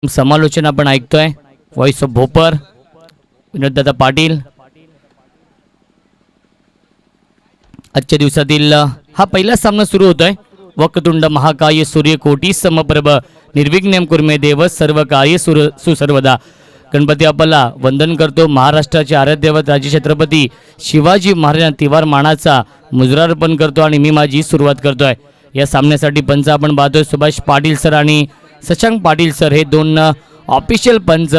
समालोचन आपण ऐकतोय. Voice of Bhopar विनोददादा Patil. आजच्या दिवसातील हा पहिला सामना सुरू होतोय. वक्रतुंड महाकाय सूर्यकोटी समप्रभ निर्विघ्नं कुर्मे देव सर्व कार्य सुसर्वदा. गणपती बाप्पाला वंदन करतो. महाराष्ट्राचे आराध्यदैवत राजे छत्रपती शिवाजी महाराजांना तिवार मानाचा मुजरा अर्पण करतो आणि मी माझी सुरुवात करतोय. या सामन्यासाठी पंच आपण पाहतोय सुभाष पाटील सर आणि शशांक पाटील सर हे दोन ऑफिशियल पंच.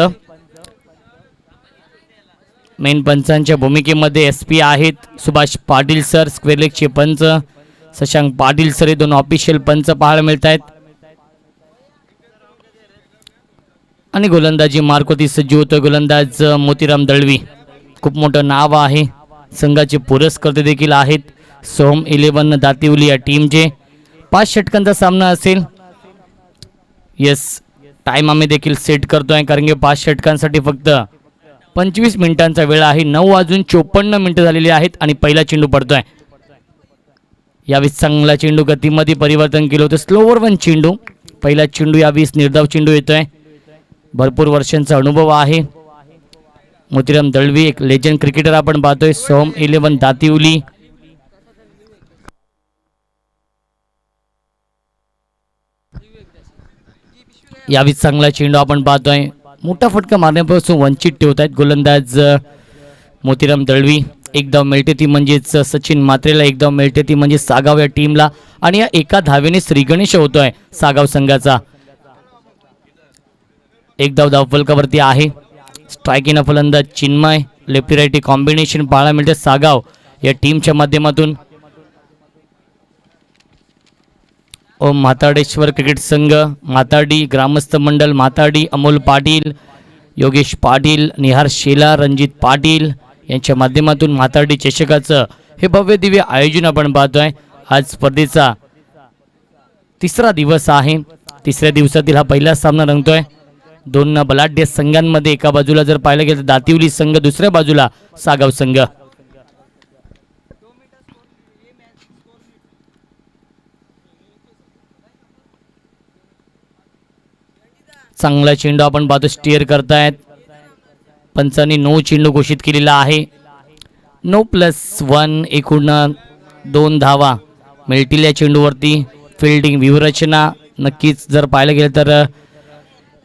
मेन पंचांच्या भूमिकेमध्ये SP आहेत. सुभाष पाटील सर स्क्वेअर लेगचे पंच, शशांक पाटील सर हे दोन ऑफिशियल पंच पाहायला मिळत आहेत. आणि गोलंदाजी मार्कोती सज्ज होतोय. गोलंदाज मोतीराम दळवी, खूप मोठं नाव आहे. संघाचे पुरस्कर्ते देखील आहेत. सोहम 11 दातिवली या टीमचे. 5 षटकांचा सामना असेल. यस, टाइम आम्ही देखील सेट करतोय कारण की 5 षटकांसाठी फक्त 25 मिनिटांचा वेळ आहे. 9:54 झालेली आहेत आणि पहिला चेंडू पडतोय. यावेळी चांगला चेंडू गतीमध्ये परिवर्तन केलं होतं. स्लोवर वन चेंडू. पहिला चेंडू यावेळी निर्धाव चेंडू येतोय. भरपूर वर्षांचा अनुभव आहे. मोतीराम दळवी एक लेजंड क्रिकेटर आपण पाहतोय. सोहम 11 दातिवली. यावेळी चांगला चेंडू आपण पाहतोय. मोठा फटका मारण्यापासून वंचित ठेवत आहेत गोलंदाज मोतीराम दळवी. एक धाव मिळते ती म्हणजेच सचिन मात्रेला, एक धाव मिळते ती म्हणजे सागाव या टीमला आणि या एका धावेने श्रीगणेश होतोय सागाव संघाचा. एक धाव धावफलकावरती आहे. स्ट्रायकिंग फलंदाज चिन्मय, लेफ्टी राईटी कॉम्बिनेशन पाहायला मिळते सागाव या टीमच्या माध्यमातून. ओम म्हाताडेश्वर क्रिकेट संघ म्हाताडी, ग्रामस्थ मंडळ म्हाताडी, अमोल पाटील, योगेश पाटील, निहार शेला, रणजित पाटील यांच्या माध्यमातून म्हाताडी चषकाचं हे भव्य दिव्य आयोजन आपण पाहतोय. आज स्पर्धेचा 3रा दिवस आहे. 3ऱ्या दिवसातील हा पहिला सामना रंगतोय. दोन बलाढ्य संघांमध्ये एका बाजूला जर पाहिलं गेलं तर दातिवली संघ, दुसऱ्या बाजूला सागाव संघ. चांगला चेंडू आपण पाहतो. स्टीअर करतायत पंचांनी. 9 चेंडू घोषित केलेला आहे. 9+1 एकूण 2 धावा मिळतील या चेंडूवरती. फिल्डिंग व्यूहरचना नक्कीच जर पाहायला गेलं तर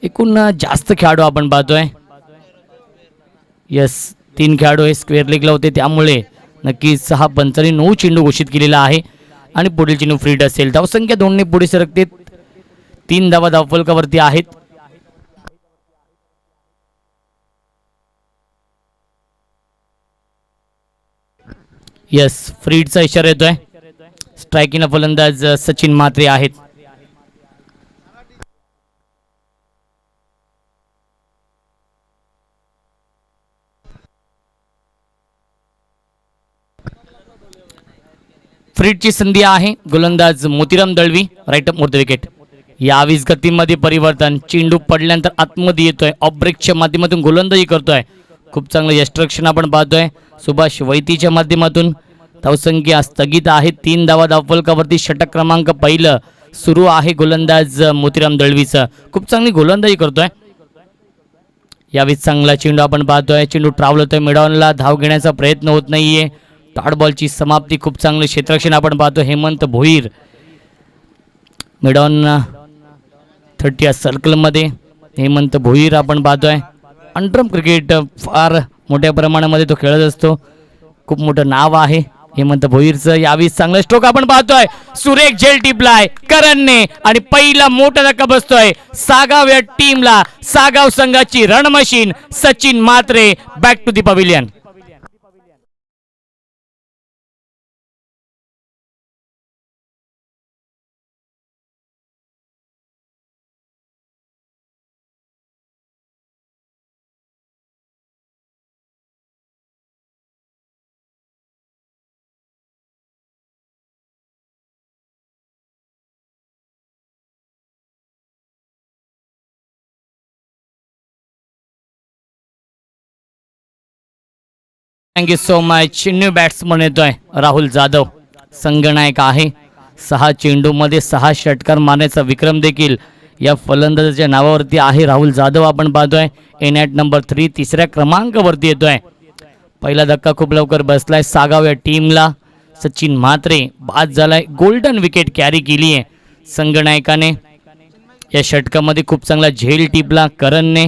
एकूण जास्त खेळाडू आपण पाहतोय. यस, 3 खेळाडू हे स्क्वेअर लेगला होते त्यामुळे नक्कीच हा पंचांनी 9 चेंडू घोषित केलेला आहे आणि पुढील चेंडू फ्रीड असेल. धावसंख्या 2ने पुढे सरकते. 3 धावा धावफलकावरती आहेत. यस, फ्रीडचा इशारा येतोय. स्ट्रायकिंग फलंदाज सचिन मात्रे आहेत. फ्रीडची संधी आहे. गोलंदाज मोतीराम दळवी राईट अप मोर विकेट. यावीस गतीमध्ये परिवर्तन. चेंडू पडल्यानंतर आतमध्ये येतोय. ऑफ ब्रेकच्या माध्यमातून गोलंदाजी करतोय. खूप चांगलं यष्टरक्षण आपण पाहतोय सुभाष वैतीच्या माध्यमातून. धावसंख्या स्थगित आहे. 3 धावा धावफलकावरती. षटक क्रमांक पहिलं सुरू आहे गोलंदाज मोतीराम दळवीचं. खूप चांगली गोलंदाजी करतोय. यावेळी चांगला चेंडू आपण पाहतोय. चेंडू ट्रॅव्हल होतोय मिडॉनला. धाव घेण्याचा प्रयत्न होत नाहीये. डॉट बॉलची समाप्ती. खूप चांगले क्षेत्ररक्षण आपण पाहतो. हेमंत भोईर मिडॉन 30 सर्कलमध्ये. हेमंत भोईर आपण पाहतोय. अंडरम क्रिकेट फार मोठ्या प्रमाणामध्ये तो खेळत असतो. खूप मोठं नाव आहे हेमंत भोईरचं. यावेळी चांगला स्ट्रोक आपण पाहतोय. सुरेख झेल टिपलाय करणने आणि पहिला मोठा धक्का बसतोय सागाव या टीमला. सागाव संघाची रणमशीन Sachin Mhatre back to the pavilion. Thank you so much. New batsman येतोय राहुल जाधव. संघनायक आहे. 6 चेंडूमध्ये 6 षटकार मारण्याचा विक्रम देखील या फलंदाजाच्या नावावरती आहे राहुल जाधव. आपण पाहतोय इन ॲट नंबर 3 तिसऱ्या क्रमांकावरती येतोय. पहिला धक्का खूप लवकर बसलाय सागाव या टीमला. सचिन म्हात्रे बाद झालाय. गोल्डन विकेट कॅरी केली आहे संघनायकाने. या षटकामध्ये खूप चांगला झेल टिपला करणने.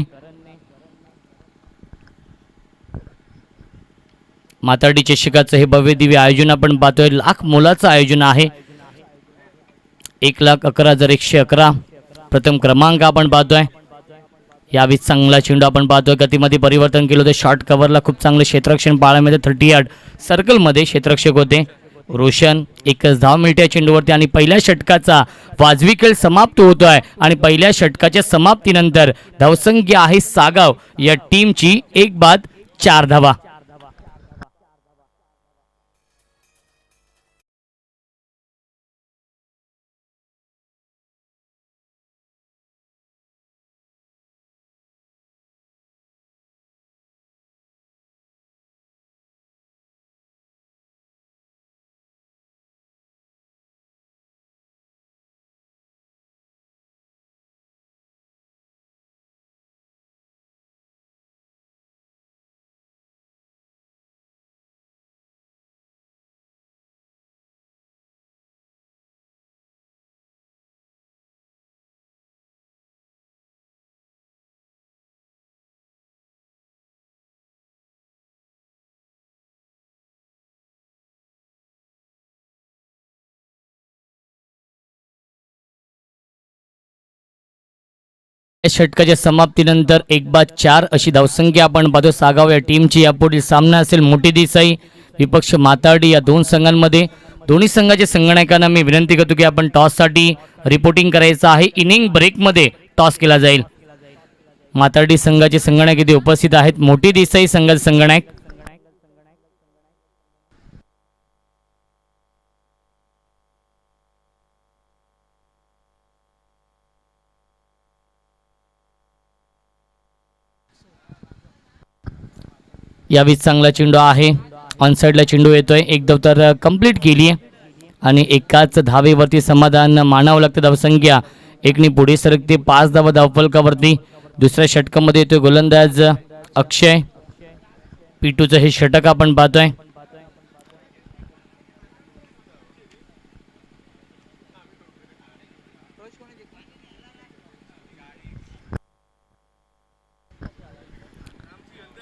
माताडी चषकाचं हे भव्य दिव्य आयोजन आपण पाहतोय. लाख मोलाचं आयोजन आहे. 1,11,111 प्रथम क्रमांक आपण पाहतोय. यावेळी चांगला चेंडू आपण पाहतोय. गतीमध्ये परिवर्तन केलं होतं. शॉर्ट कव्हरला खूप चांगलं क्षेत्ररक्षण पाहायला मिळतं. 30 यार्ड सर्कलमध्ये क्षेत्ररक्षक होते रोशन. एकच धाव मिळते या चेंडूवरती आणि पहिल्या षटकाचा वाजवी खेळ समाप्त होतोय. आणि पहिल्या षटकाच्या समाप्तीनंतर धावसंख्या आहे सागाव या टीमची 1 बाद 4 धावा. षटकाच्या समाप्तीनंतर 1 बाद 4 अशी धावसंख्या आपण पाहतो सागाव या टीमची. यापुढील सामना असेल मोठी देसाई विपक्ष माताडी या दोन संघांमध्ये. दोन्ही संघाच्या संघनायकांना मी विनंती करतो की आपण टॉससाठी रिपोर्टिंग करायचं आहे. इनिंग ब्रेकमध्ये टॉस केला जाईल. माताडी संघाचे संघनायक इथे उपस्थित आहेत. मोठी देसाई संघाचे संघनायक यावेळी चांगला चेंडू आहे. ऑन साईडला चेंडू येतोय. एक धाव तर कंप्लीट केली आहे आणि एकाच धावेवरती समाधान मानावं लागतं. धावसंख्या 1ने पुढे सरकते. 5 धावा धावफलकावरती. दुसऱ्या षटकामध्ये येतोय गोलंदाज अक्षय. पिटूचं हे षटक आपण पाहतोय.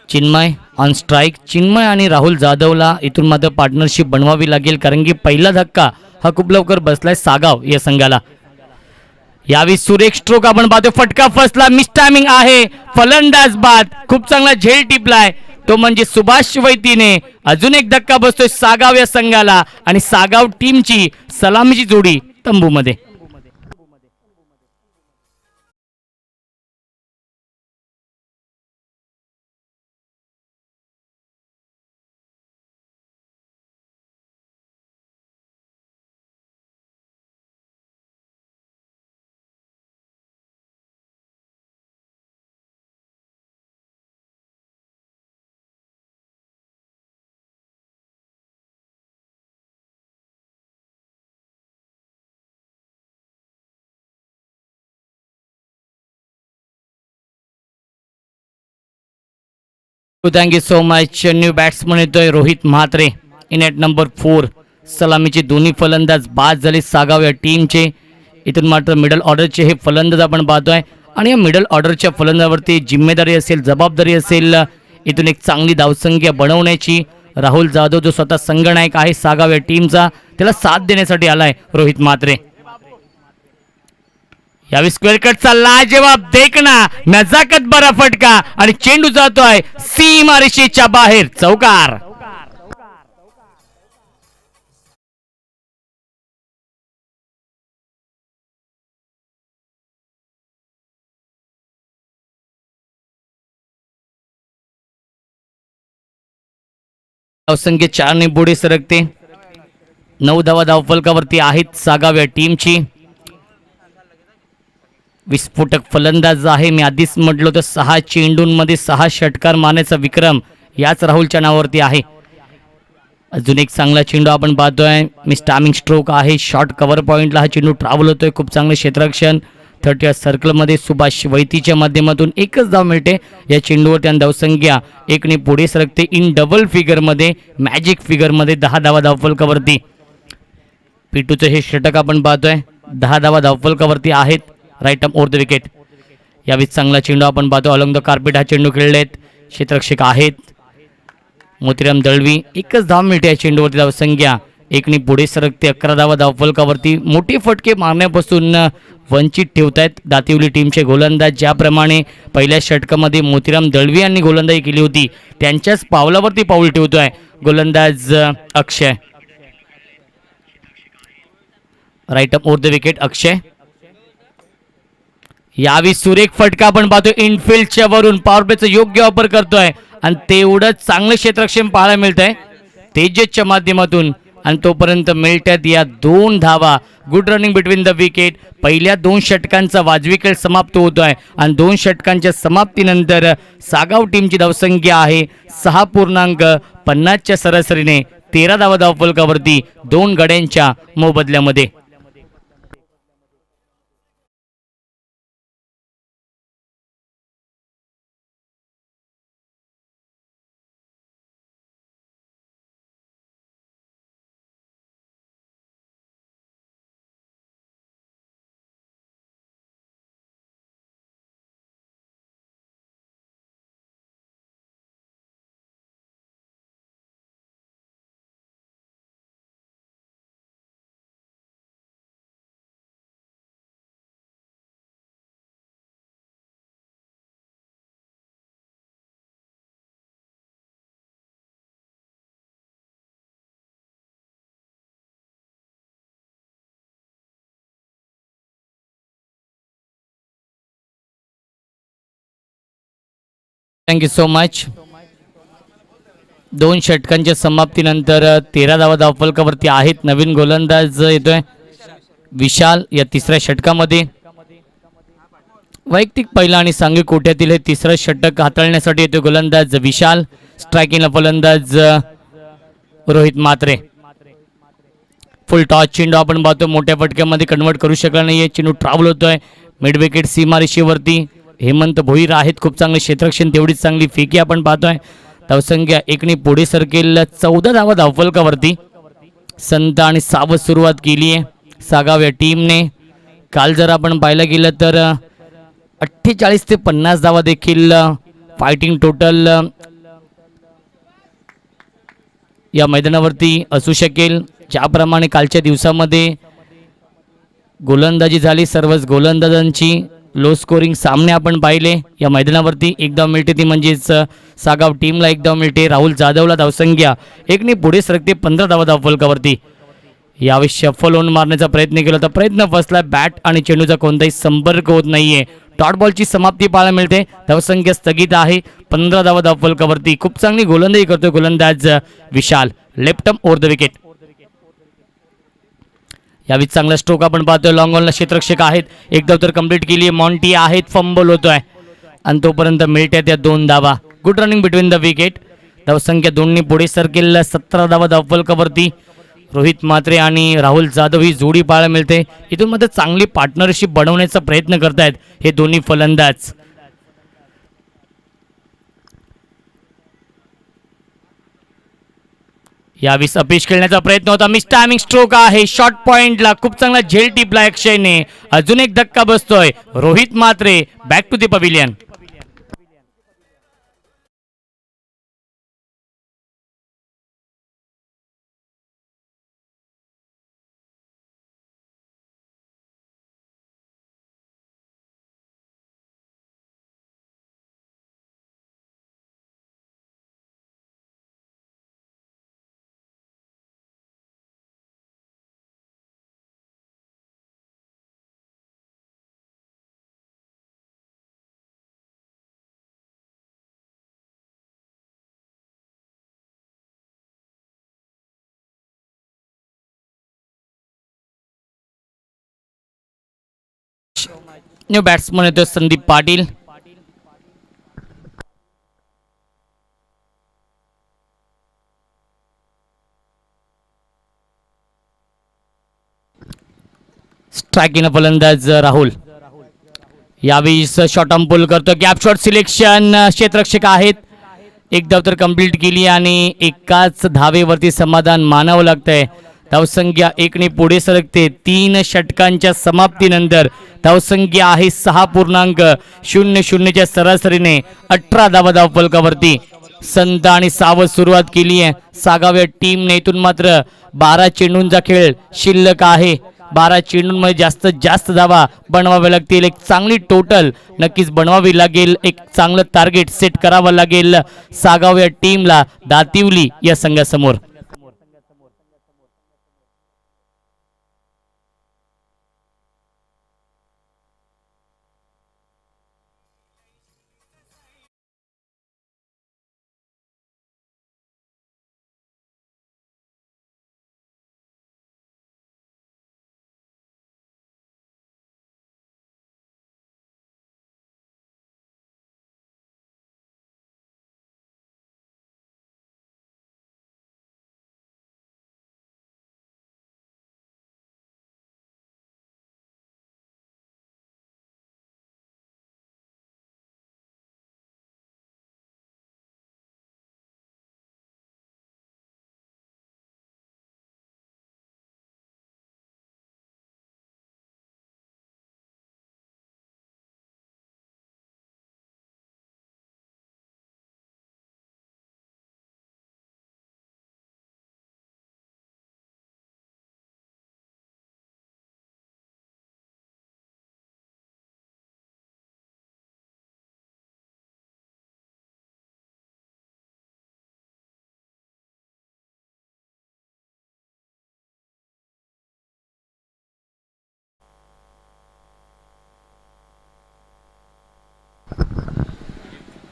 Chinmay on strike. चिन्मय आणि राहुल जाधवला इथून मात्र पार्टनरशिप बनवावी लागेल कारण की पहिला धक्का हा खूप लवकर बसलाय सागाव या संघाला. यावेळी सुरेख स्ट्रोक आपण पाहतो. फटका फसला. मिस टायमिंग आहे. फलंदाज बाद. खूप चांगला झेल टिपलाय तो म्हणजे सुभाष वैतीने. अजून एक धक्का बसतोय सागाव या संघाला आणि सागाव टीमची सलामीची जोडी तंबूमध्ये. Thank you so much. New batsman येतोय Rohit Mhatre. In at number 4 सलामीचे दोन्ही फलंदाज बाद झाले सागाव या टीमचे. इथून मात्र मिडल ऑर्डरचे हे फलंदाज आपण पाहतोय आणि या मिडल ऑर्डरच्या फलंदाजावरती जिम्मेदारी असेल, जबाबदारी असेल इथून एक चांगली धावसंख्या बनवण्याची. राहुल जाधव जो स्वतः संघनायक आहे सागाव या टीमचा, त्याला साथ देण्यासाठी आलाय रोहित म्हात्रे. यावेळी स्क्वेअर कटचा लाजवाब देखना, नजाकत बरा फटका आणि चेंडू जातोय सीमारेषेच्या बाहेर. चौकार. धावसंख्या 4ने पुढे सरकते. 9 धावा धावफलकावरती आहेत सागाव या टीमची. विस्फोटक फलंदाज आहे. मी आधीच म्हटलो तर 6 चेंडूंमध्ये 6 षटकार मारण्याचा विक्रम याच राहुलच्या नावावरती आहे. अजून एक चांगला चेंडू आपण पाहतोय. मी स्टार्मिंग स्ट्रोक आहे. शॉर्ट कव्हर पॉइंटला हा चेंडू ट्रॅव्हल होतोय. खूप चांगलं क्षेत्ररक्षण थर्ड या सर्कलमध्ये सुभाष वैतीच्या माध्यमातून एकच धाव मिळते या चेंडूवरती आणि धावसंख्या एकने पुढे सरकते इन डबल फिगरमध्ये, मॅजिक फिगरमध्ये 10 धावा धावफलकावरती. पिटूचं हे षटक आपण पाहतोय, 10 धावा धावफलकावरती आहेत. Right arm over the wicket. यावेळी चांगला चेंडू आपण पाहतो, अलॉंग द कार्पेट हा चेंडू खेळलेत, क्षेत्ररक्षक आहेत मोतीराम दळवी. एकच धाव मिळते या चेंडूवरती, धावसंख्या एकने पुढे सरकते, 11 धावा धावफलकावरती. मोठे फटके मारण्यापासून वंचित ठेवतायत दातिवली टीमचे गोलंदाज. ज्याप्रमाणे पहिल्या षटकामध्ये मोतीराम दळवी यांनी गोलंदाजी केली होती, त्यांच्याच पावलावरती पाऊल ठेवतोय गोलंदाज अक्षय. राईट अप ओव्हर द विकेट अक्षय. यावेळी सुरेख फटका आपण पाहतोय इनफिल्डच्या वरून, पॉवर प्लेचा योग्य वापर करतोय आणि तेवढंच चांगलं क्षेत्ररक्षण पाहायला मिळत आहे तेजसच्या माध्यमातून. आणि तोपर्यंत मिळतात या 2 धावा. Good running between the wicket. पहिल्या 2 षटकांचा वाजवी खेळ समाप्त होतोय आणि 2 षटकांच्या समाप्तीनंतर सागाव टीमची धावसंख्या आहे 6.50च्या सरासरीने 13 धावा धावफलकावरती 2 गड्यांच्या मोबदल्यामध्ये. Thank you so much. 2 षटकांच्या समाप्तीनंतर 13 धावा धावफलकावरती आहेत. नवीन गोलंदाज येतोय विशाल या तिसऱ्या षटकामध्ये. वैयक्तिक पहिला आणि सांघिक कोट्यातील हे तिसरं षटक हाताळण्यासाठी येतो गोलंदाज विशाल. स्ट्रायकिंगला फलंदाज रोहित म्हात्रे. फुल टॉस चेंडू आपण पाहतो, मोठ्या फटक्यामध्ये कन्वर्ट करू शकला नाही. चेंडू ट्रॅव्हल होतोय मिड विकेट सीमारेषेवरती. हेमंत भोईर आहेत, खूप चांगले क्षेत्ररक्षण, तेवढीच चांगली फेकी आपण पाहतोय. धावसंख्या एकने पुढे सरकेल 14 धावा धावफलकावरती. संत आणि सावध सुरुवात केली आहे सागाव या टीमने. काल जर आपण पाहायला गेलं तर 48 ते 50 धावा देखील फायटिंग टोटल या मैदानावरती असू शकेल. ज्याप्रमाणे कालच्या दिवसामध्ये गोलंदाजी झाली, सर्वच गोलंदाजांची लो स्कोरिंग सामने आपण पाहिले या मैदानावरती. एक धाव मिळते ती म्हणजेच सागाव टीमला एक धाव मिळते. राहुल जाधवला धावसंख्या एकने पुढे सरकते 15 धावा धावफलकावरती. यावेळी शफल होऊन मारण्याचा प्रयत्न केला होता, प्रयत्न फसला. बॅट आणि चेंडूचा कोणताही संपर्क होत नाहीये. डॉट बॉलची समाप्ती पाहायला मिळते. धावसंख्या स्थगित आहे 15 धावा धावफलकावरती. खूप चांगली गोलंदाजी करतोय गोलंदाज Vishal. Left arm over the wicket. यावेळी चांगला स्ट्रोक आपण पाहतोय. लॉंग ऑनला क्षेत्ररक्षक आहेत, एक धाव तर कंप्लीट केली आहे. मॉन्टी आहेत, फंबल होतोय आणि तोपर्यंत मिळतात या 2 धावा. Good running between the wicket. धावसंख्या 2ने पुढे सरकेल 17 धावा धावफलकावरती. रोहित म्हात्रे आणि राहुल जाधव ही जोडी पाहायला मिळते. इथून मध्ये चांगली पार्टनरशिप बनवण्याचा प्रयत्न करतायत हे दोन्ही फलंदाज. यावेळी अपीश खेळण्याचा प्रयत्न होता, मिस टायमिंग स्ट्रोक आहे शॉर्ट पॉइंटला. खूप चांगला झेल टिपला अक्षयने. अजून एक धक्का बसतोय. Rohit Mhatre back to the pavilion. New batsman येतो संदीप पाटील. स्ट्रायकिंग फलंदाज राहुल. यावेळी शॉट ऑन पुल करतो, गॅप शॉट सिलेक्शन, क्षेत्ररक्षक आहेत. एक धाव तर कंप्लीट केली आणि एकाच धावेवरती समाधान मानावं लागतंय. धावसंख्या 1ने पुढे सरकते. 3 षटकांच्या समाप्तीनंतर धावसंख्या आहे 6.00च्या सरासरीने 18 धावा धावफलकावरती. संत आणि सावध सुरुवात केली आहे सागाव्या टीमने. इथून मात्र 12 चेंडूंचा खेळ शिल्लक आहे. 12 चेंडूंमध्ये जास्तीत जास्त धावा बनवाव्या लागतील. एक चांगली टोटल नक्कीच बनवावी लागेल. एक चांगलं टार्गेट सेट करावं लागेल सागाव्या टीमला दातिवली या संघासमोर.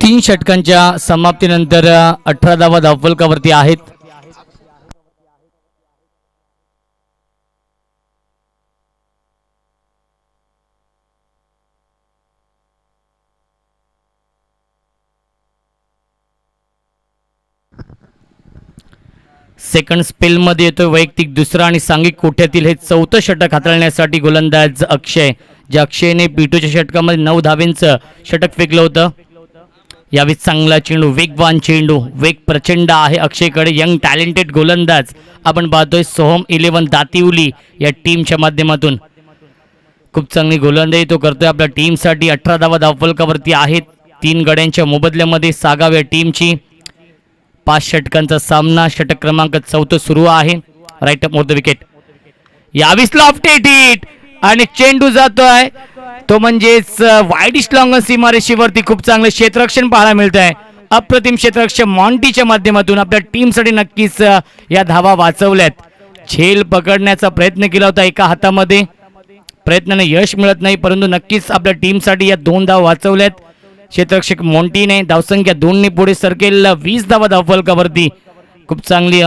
तीन षटकांच्या समाप्तीनंतर 18 धावा धावफलकावरती आहेत. सेकंड स्पेलमध्ये येतोय वैयक्तिक दुसरा आणि सांघिक कोठ्यातील हे चौथं षटक हाताळण्यासाठी गोलंदाज अक्षय. ज्या अक्षयने पिटूच्या षटकामध्ये 9 धावेंचं षटक फेकलं होतं. यावेळी चांगला चेंडू, वेगवान चेंडू, वेग प्रचंड आहे अक्षयकडे. यंग टॅलेंटेड गोलंदाज आपण पाहतोय सोहम 11 दातिवली या टीमच्या माध्यमातून. खूप चांगली गोलंदाजी तो करतोय आपल्या टीमसाठी. 18 धावा धावफलकावरती आहेत. 3 गड्यांच्या मोबदल्यामध्ये सागाव्या टीमची 5 षटकांचा सामना. षटक क्रमांक 4 सुरू आहे. राईट अप मोर द विकेट. यावेळी लॉफ्टेड हिट आणि चेंडू जातोय तो म्हणजेच वाईडिश लॉंग सीमारेषेवरती. खूप चांगलं क्षेत्ररक्षण पाहायला मिळत आहे. अप्रतिम क्षेत्ररक्षण मॉन्टीच्या माध्यमातून आपल्या टीमसाठी नक्कीच या धावा वाचवल्यात. झेल पकडण्याचा प्रयत्न केला होता एका हातामध्ये, प्रयत्नाने यश मिळत नाही, परंतु नक्कीच आपल्या टीमसाठी या 2 धावा वाचवल्यात क्षेत्ररक्षक मॉन्टीने. धावसंख्या 2ने पुढे सरकेल. 20 धावा धावफलकावरती. खूप चांगली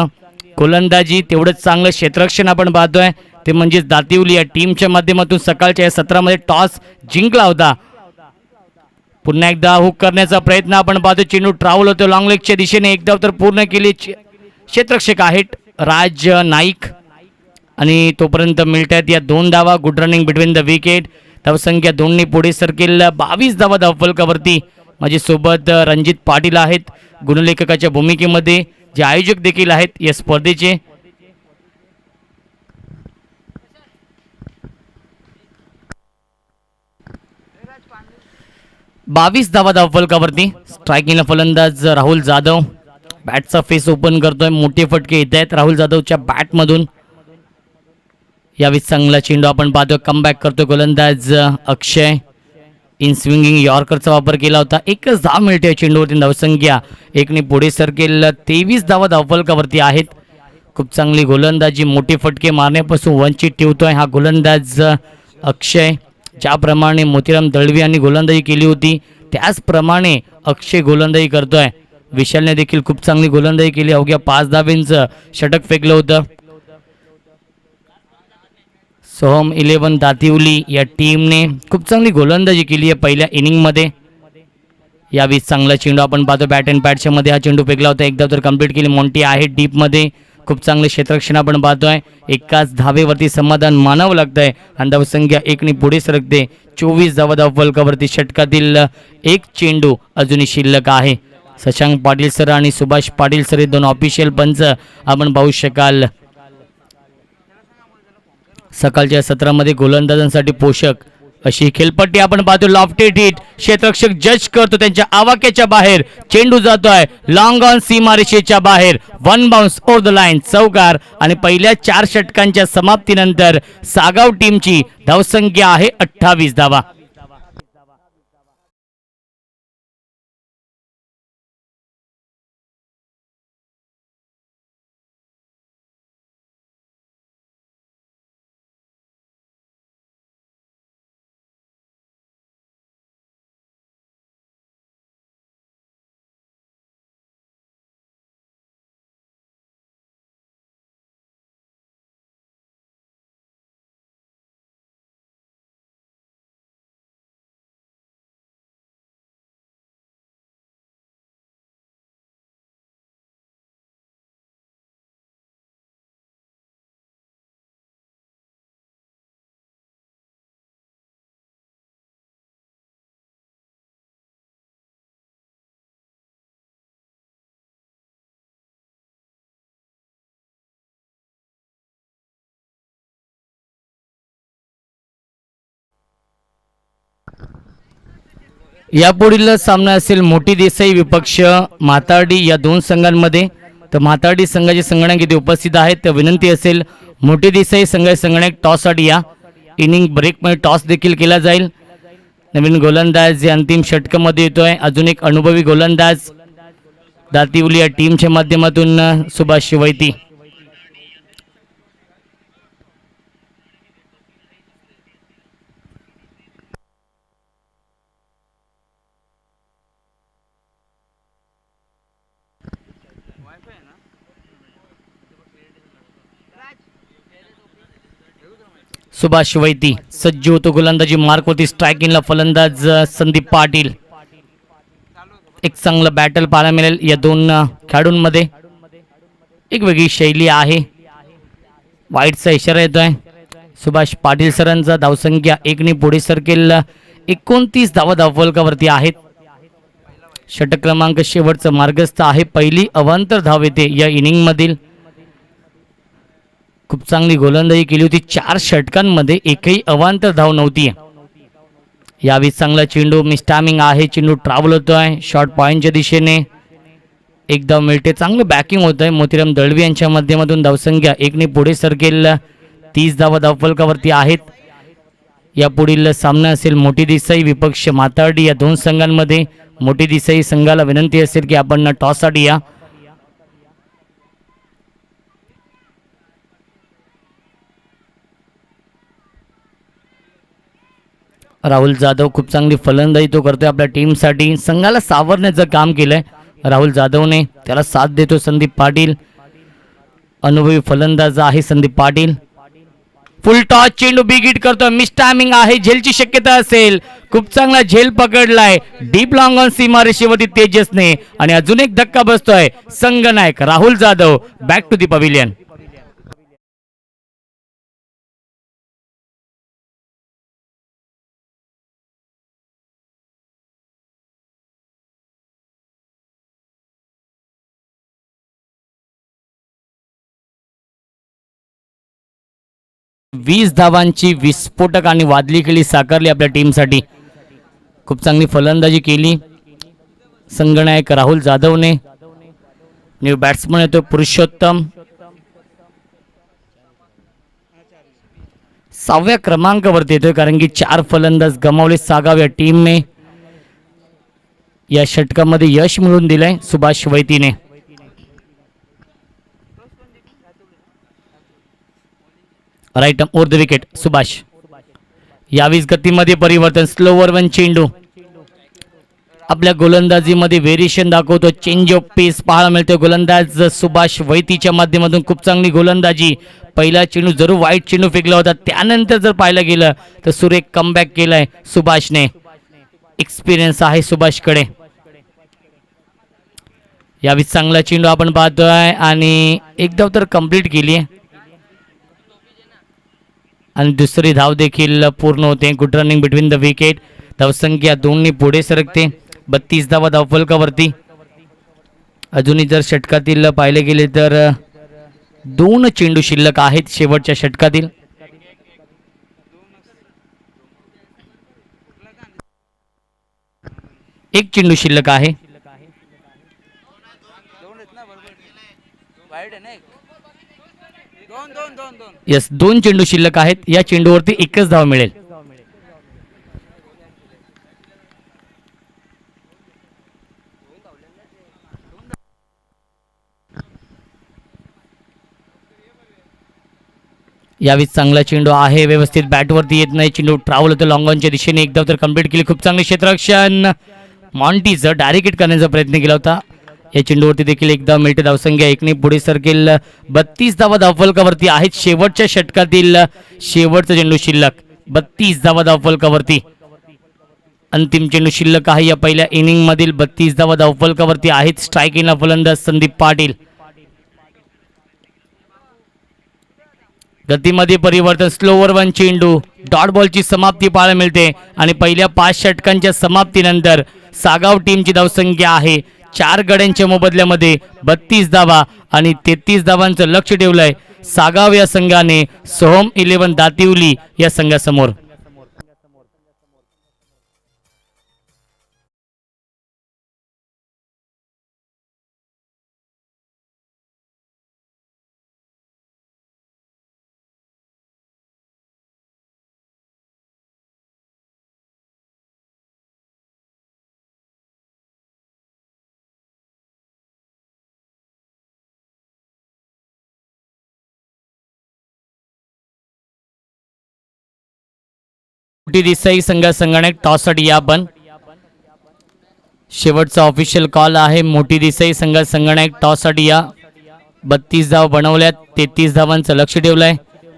गोलंदाजी, तेवढंच चांगलं क्षेत्ररक्षण आपण पाहतोय ते म्हणजेच दातिवली या टीमच्या माध्यमातून. सकाळच्या या सत्रामध्ये टॉस जिंकला होता. पुन्हा एकदा हुक करण्याचा प्रयत्न आपण पाहतो. चेंडू ट्रॅव्हल होतो लॉंग लेगच्या दिशेने. एक धाव तर पूर्ण केली. क्षेत्ररक्षक आहेत राज नाईक आणि तोपर्यंत मिळतात या 2 धावा. Good running between the wicket. धावसंख्या 2ने पुढे सरकेल. 22 धावा धावफलकावरती. माझ्यासोबत रणजित पाटील आहेत गुणलेखकाच्या भूमिकेमध्ये, जे आयोजक देखील आहेत या स्पर्धेचे. बावीस धावा धावफलकावरती. स्ट्रायकिंगला फलंदाज राहुल जाधव. बॅटचा फेस ओपन करतोय. मोठे फटके येत आहेत राहुल जाधवच्या बॅटमधून. यावेळी चांगला चेंडू आपण पाहतोय. कमबॅक करतोय गोलंदाज अक्षय. इन स्विंगिंग यॉर्करचा वापर केला होता. एकच धाव मिळते चेंडूवरती. धावसंख्या 1ने पुढे सरकेल. 23 धावा धावफलकावरती आहेत. खूप चांगली गोलंदाजी, मोठे फटके मारण्यापासून वंचित ठेवतोय हा गोलंदाज अक्षय. ज्याप्रमाणे मोतीराम दळवी यांनी गोलंदाजी केली होती त्याचप्रमाणे अक्षय गोलंदाजी करतोय. विशालने देखील खूप चांगली गोलंदाजी केली. अवघ्या 5 धावेंचं षटक फेकलं होतं. सोहम 11 दातिवली या टीमने खूप चांगली गोलंदाजी केली आहे पहिल्या इनिंगमध्ये. यावेळी चांगला चेंडू आपण पाहतो. बॅट अँड पॅडच्या मध्ये हा चेंडू फेकला होता. एक धाव तर कंप्लीट केली. मॉन्टी आहे डीपमध्ये. खूप चांगले क्षेत्ररक्षण आपण पाहतोय. एकाच धावेवरती समाधान मानावं लागतंय आणि धावसंख्या 1 पुढे सरकते. 24 धावा धावफलकावरती षटकातील एक चेंडू अजूनही शिल्लक आहे. शशांक पाटील सर आणि सुभाष पाटील सर हे दोन ऑफिशियल पंच आपण पाहू शकाल. सकाळच्या सत्रामध्ये गोलंदाजांसाठी पोषक अशी खेळपट्टी आपण पाहतो. लॉफ्टेड हिट, क्षेत्ररक्षक जज करतो त्यांच्या आवाक्याच्या बाहेर, चेंडू जातोय लॉंग ऑन सीमारेषेच्या बाहेर, one bounce over the line, चौकार. आणि पहिल्या 4 षटकांच्या समाप्तीनंतर सागाव टीमची धावसंख्या आहे 28 धावा. यापुढील सामना असेल मोठी देसाई विपक्ष म्हातार्डी या दोन संघांमध्ये. तर म्हातार्डी संघाचे संगणक इथे उपस्थित आहेत. तर विनंती असेल मोठी देसाई संघाचे संगणक टॉससाठी या. इनिंग ब्रेकमध्ये टॉस देखील केला जाईल. नवीन गोलंदाज या अंतिम षटकामध्ये येतोय. अजून एक अनुभवी गोलंदाज दातिवली या टीमच्या माध्यमातून सुभाष वैती. सुभाष वैती सज्ज होतो गोलंदाजी मार्क होती. स्ट्रायकिंगला फलंदाज संदीप पाटील. एक चांगलं बॅटल पाहायला मिळेल या दोन खेळाडूंमध्ये. एक वेगळी शैली आहे. वाईटचा इशारा येतोय. सुभाष पाटील सरांचा धावसंख्या 1 पुढे सरकेल. 29 धावा धावफलकावरती आहेत. षटक क्रमांक शेवटचं मार्गस्थ आहे. पहिली अवांतर धाव येते या इनिंगमधील. खूप चांगली गोलंदाजी केली होती. 4 षटकांमध्ये एकही अवांतर धाव नव्हती. यावेळी चांगला चेंडू मिस्टामिंग आहे. चेंडू ट्रॅव्हल होतोय शॉर्ट पॉईंटच्या दिशेने. एक धाव मिळते. चांगलं बॅकिंग होत आहे मोतीराम दळवी यांच्या माध्यमातून. धावसंख्या 1 पुढे सरकेल. 30 धावा धावफलकावरती आहेत. यापुढील सामना असेल मोठी देसाई विपक्ष म्हातार्डी या दोन संघांमध्ये. मोठी देसाई संघाला विनंती असेल की आपण टॉससाठी या. राहुल जाधव खूप चांगली फलंदाजी तो करतोय आपल्या टीमसाठी. संघाला सावरण्याचं काम केलंय राहुल जाधवने. त्याला साथ देतो संदीप पाटील. अनुभवी फलंदाज आहे संदीप पाटील. फुल टॉस चेंडू बिग हिट करतो. मिस टायमिंग आहे. झेलची शक्यता असेल. खूप चांगला झेल पकडलाय डीप लॉंग ऑन सीमारेषेवरती तेजसने. आणि अजून एक धक्का बसतोय. संघनायक Rahul Jadhav back to the pavilion. वीस धावांची विस्फोटक आणि वादळी खेळी साकारली आपल्या टीमसाठी. खूप चांगली फलंदाजी केली संघनायक राहुल जाधवने. न्यू बॅट्समन येतो पुरुषोत्तम. 6व्या क्रमांकावरती येतोय कारण की 4 फलंदाज गमावले सागाव या टीमने. या षटकामध्ये यश मिळवून दिलंय सुभाष वैतीने. Right over the wicket Subhash. यावेळीच गतीमध्ये परिवर्तन. स्लोवर वन चेंडू. आपल्या गोलंदाजीमध्ये व्हेरिएशन दाखवतो. चेंज ऑफ पेस पाहायला मिळतो गोलंदाज सुभाष वैतीच्या माध्यमातून. खूप चांगली गोलंदाजी. पहिला चेंडू जरूर वाईट चेंडू फेकला होता. त्यानंतर जर पाहायला गेलं तर सुरेख कमबॅक केलाय सुभाषने. एक्सपिरियन्स आहे सुभाषकडे. यावेळी चांगला चेंडू आपण पाहतोय आणि एक धाव तर कंप्लीट केली आहे आणि दुसरी धाव देखील पूर्ण होते. Good running between the wicket. धावसंख्या 2 पुढे सरकते. 32 धावा धावफलकावरती. अजूनही जर षटकातील पाहिले गेले तर 2 चेंडू शिल्लक आहेत शेवटच्या षटकातील. एक चेंडू शिल्लक आहे. यस 2 चेंडू शिल्लक आहेत. या चेंडूवरती एकच धाव मिळेल. यावेळी चांगला चेंडू आहे. व्यवस्थित बॅटवरती येत नाही. चेंडू ट्रॅव्हल होतो लॉंग ऑनच्या दिशेने. एक धाव तर कंप्लीट केली. खूप चांगले क्षेत्ररक्षण. मॉन्टीचं डायरेक्ट हिट करण्याचा प्रयत्न केला होता. या चेंडूवरती देखील एक धाव मिळते. धावसंख्या 1 पुढे सरकेल. 32 धावा धावफलकावरती आहेत शेवटच्या षटकातील. शेवटचा चेंडू शिल्लक. 32 धावा धावफलकावरती. अंतिम चेंडू शिल्लक आहे या पहिल्या इनिंग मधील. 32 धावा धावफलकावरती आहेत. स्ट्राईक इनला फलंदाज संदीप पाटील. गतीमध्ये परिवर्तन. स्लोवर 1 चेंडू. डॉट बॉलची समाप्ती पाहायला मिळते आणि पहिल्या 5 षटकांच्या समाप्तीनंतर सागाव टीमची धावसंख्या आहे 4 गड्यांच्या मोबदल्यामध्ये 32 धावा आणि 33 धावांचं लक्ष ठेवलंय सागाव या संघाने सोहम 11 दातिवली या संघासमोर. मोठी देसाई संघासंगणक टॉससाठी या बन. शेवटचा ऑफिशियल कॉल आहे. मोठी देसाई संघासंगणक टॉससाठी या. 32 धाव बनवल्यात. 33 धावांचं लक्ष ठेवलंय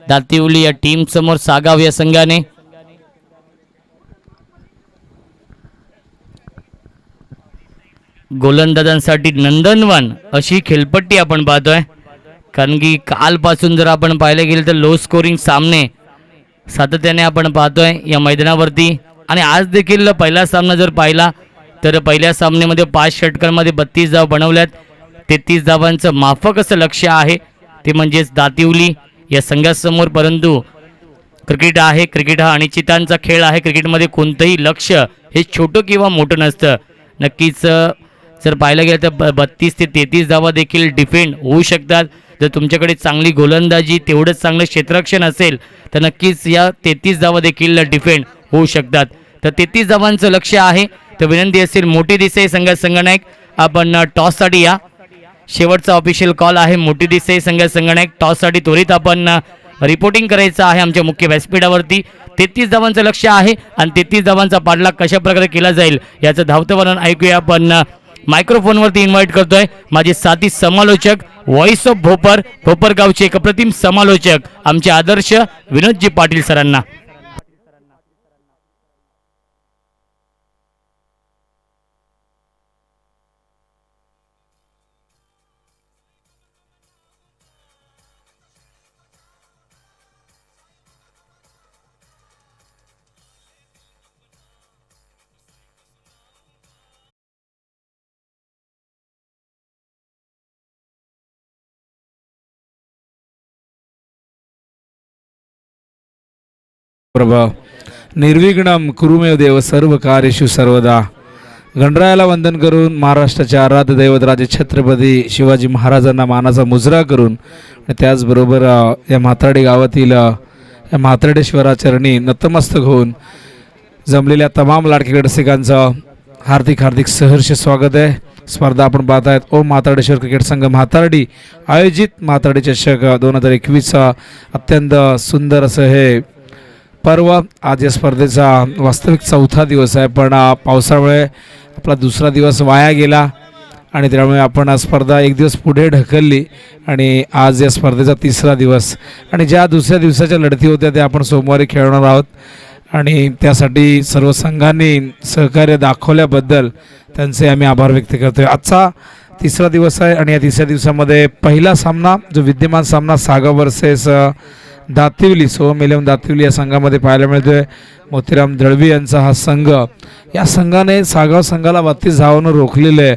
दातिवली या टीम समोर सागाव या संघाने. गोलंदाजांसाठी नंदनवन अशी खेळपट्टी आपण पाहतोय. कारण की कालपासून जर आपण पाहिले गेले तर लो स्कोरिंग सामने सातत्याने आपण पाहतोय या मैदानावरती. आणि आज देखील पहिला सामना जर पाहिला तर पहिल्या सामन्यामध्ये 5 षटकांमध्ये 32 धाव बनवल्यात. 33 धावांचं माफक असं लक्ष आहे ते म्हणजेच दातिवली या संघासमोर. परंतु क्रिकेट आहे. क्रिकेट हा अनिश्चितांचा खेळ आहे. क्रिकेटमध्ये कोणतंही लक्ष हे छोटं किंवा मोठं नसतं. नक्कीच जर पाहायला गेलं तर 32 ते 33 धावा देखील डिफेंड होऊ शकतात. जर तुमच्याकडे चांगली गोलंदाजी तेवढंच चांगलं क्षेत्ररक्षण असेल तर नक्कीच या 33 धावा देखील डिफेंड होऊ शकतात. तर 33 धावांचं लक्ष आहे. तर विनंती असेल मोठी देसाई संघासंगणक आपण टॉससाठी या. शेवटचा ऑफिशियल कॉल आहे. मोठी देसाई संघासंगणक टॉससाठी त्वरित आपण रिपोर्टिंग करायचं आहे आमच्या मुख्य व्यासपीठावरती. 33 धावांचं लक्ष आहे आणि 33 धावांचा पाठलाग कशा प्रकारे केला जाईल याचं धावतं वर्णन ऐकूया आपण. मायक्रोफोनवरती इन्व्हाइट करतोय माझे साथी समालोचक व्हॉइस ऑफ भोपर भोपर गावचे एक अप्रतिम समालोचक आमचे आदर्श विनोदजी पाटील सरांना. प्रभा निर्विघ्नम कुरुमेव देव सर्व कार्येषु सर्वदा. गणरायाला वंदन करून महाराष्ट्राचे आराध्य दैवत राजे छत्रपती शिवाजी महाराजांना मानाचा मुजरा करून त्याचबरोबर या म्हातारडे गावातील या म्हातारडेश्वरा चरणी नतमस्तक होऊन जमलेल्या तमाम लाडके रसिकांचं हार्दिक हार्दिक सहर्ष स्वागत आहे. स्पर्धा आपण पाहत आहेत ओम म्हातारडेश्वर क्रिकेट संघ म्हातारडी आयोजित म्हातारडी चषक 2021 अत्यंत सुंदर असं हे पर्व. आज या स्पर्धेचा वास्तविक 4था दिवस आहे पण पावसामुळे आपला 2रा दिवस वाया गेला आणि त्यामुळे आपण स्पर्धा एक दिवस पुढे ढकलली आणि आज या स्पर्धेचा 3रा दिवस आणि ज्या 2ऱ्या दिवसाच्या लढती होत्या त्या आपण सोमवारी खेळणार आहोत आणि त्यासाठी सर्व संघांनी सहकार्य दाखवल्याबद्दल त्यांचे आम्ही आभार व्यक्त करतोय. आजचा तिसरा दिवस आहे आणि या तिसऱ्या दिवसामध्ये पहिला सामना जो विद्यमान सामना सागाव वर्सेस दातिवली सोहम इलेवन दातिवली या संघामध्ये पाहायला मिळतोय. मोतीराम दळवी यांचा हा संघ, या संघाने सागाव संघाला 32 धावांवर रोखलेलं आहे.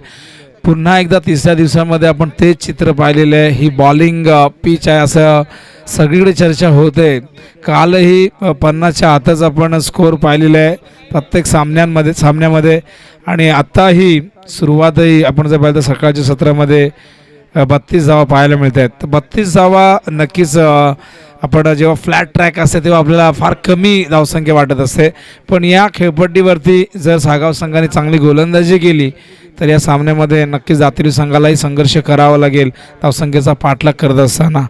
पुन्हा एकदा तिसऱ्या दिवसामध्ये आपण तेच चित्र पाहिलेलं आहे. ही बॉलिंग पिच आहे असं सगळीकडे चर्चा होते. कालही 50च्या आतच आपण स्कोअर पाहिलेला आहे प्रत्येक सामन्यामध्ये आणि आत्ताही सुरुवातही आपण जर पाहिलं तर सकाळच्या सत्रामध्ये 32 धावा पाहायला मिळत आहेत. तर 32 धावा नक्कीच आपण जेव्हा फ्लॅट ट्रॅक असते तेव्हा आपल्याला फार कमी धावसंख्या वाटत असते, पण या खेळपट्टीवरती जर सागाव संघाने चांगली गोलंदाजी केली तर या सामन्यामध्ये नक्कीच दातिवली संघालाही संघर्ष करावा लागेल धावसंख्येचा पाठलाग करत असताना.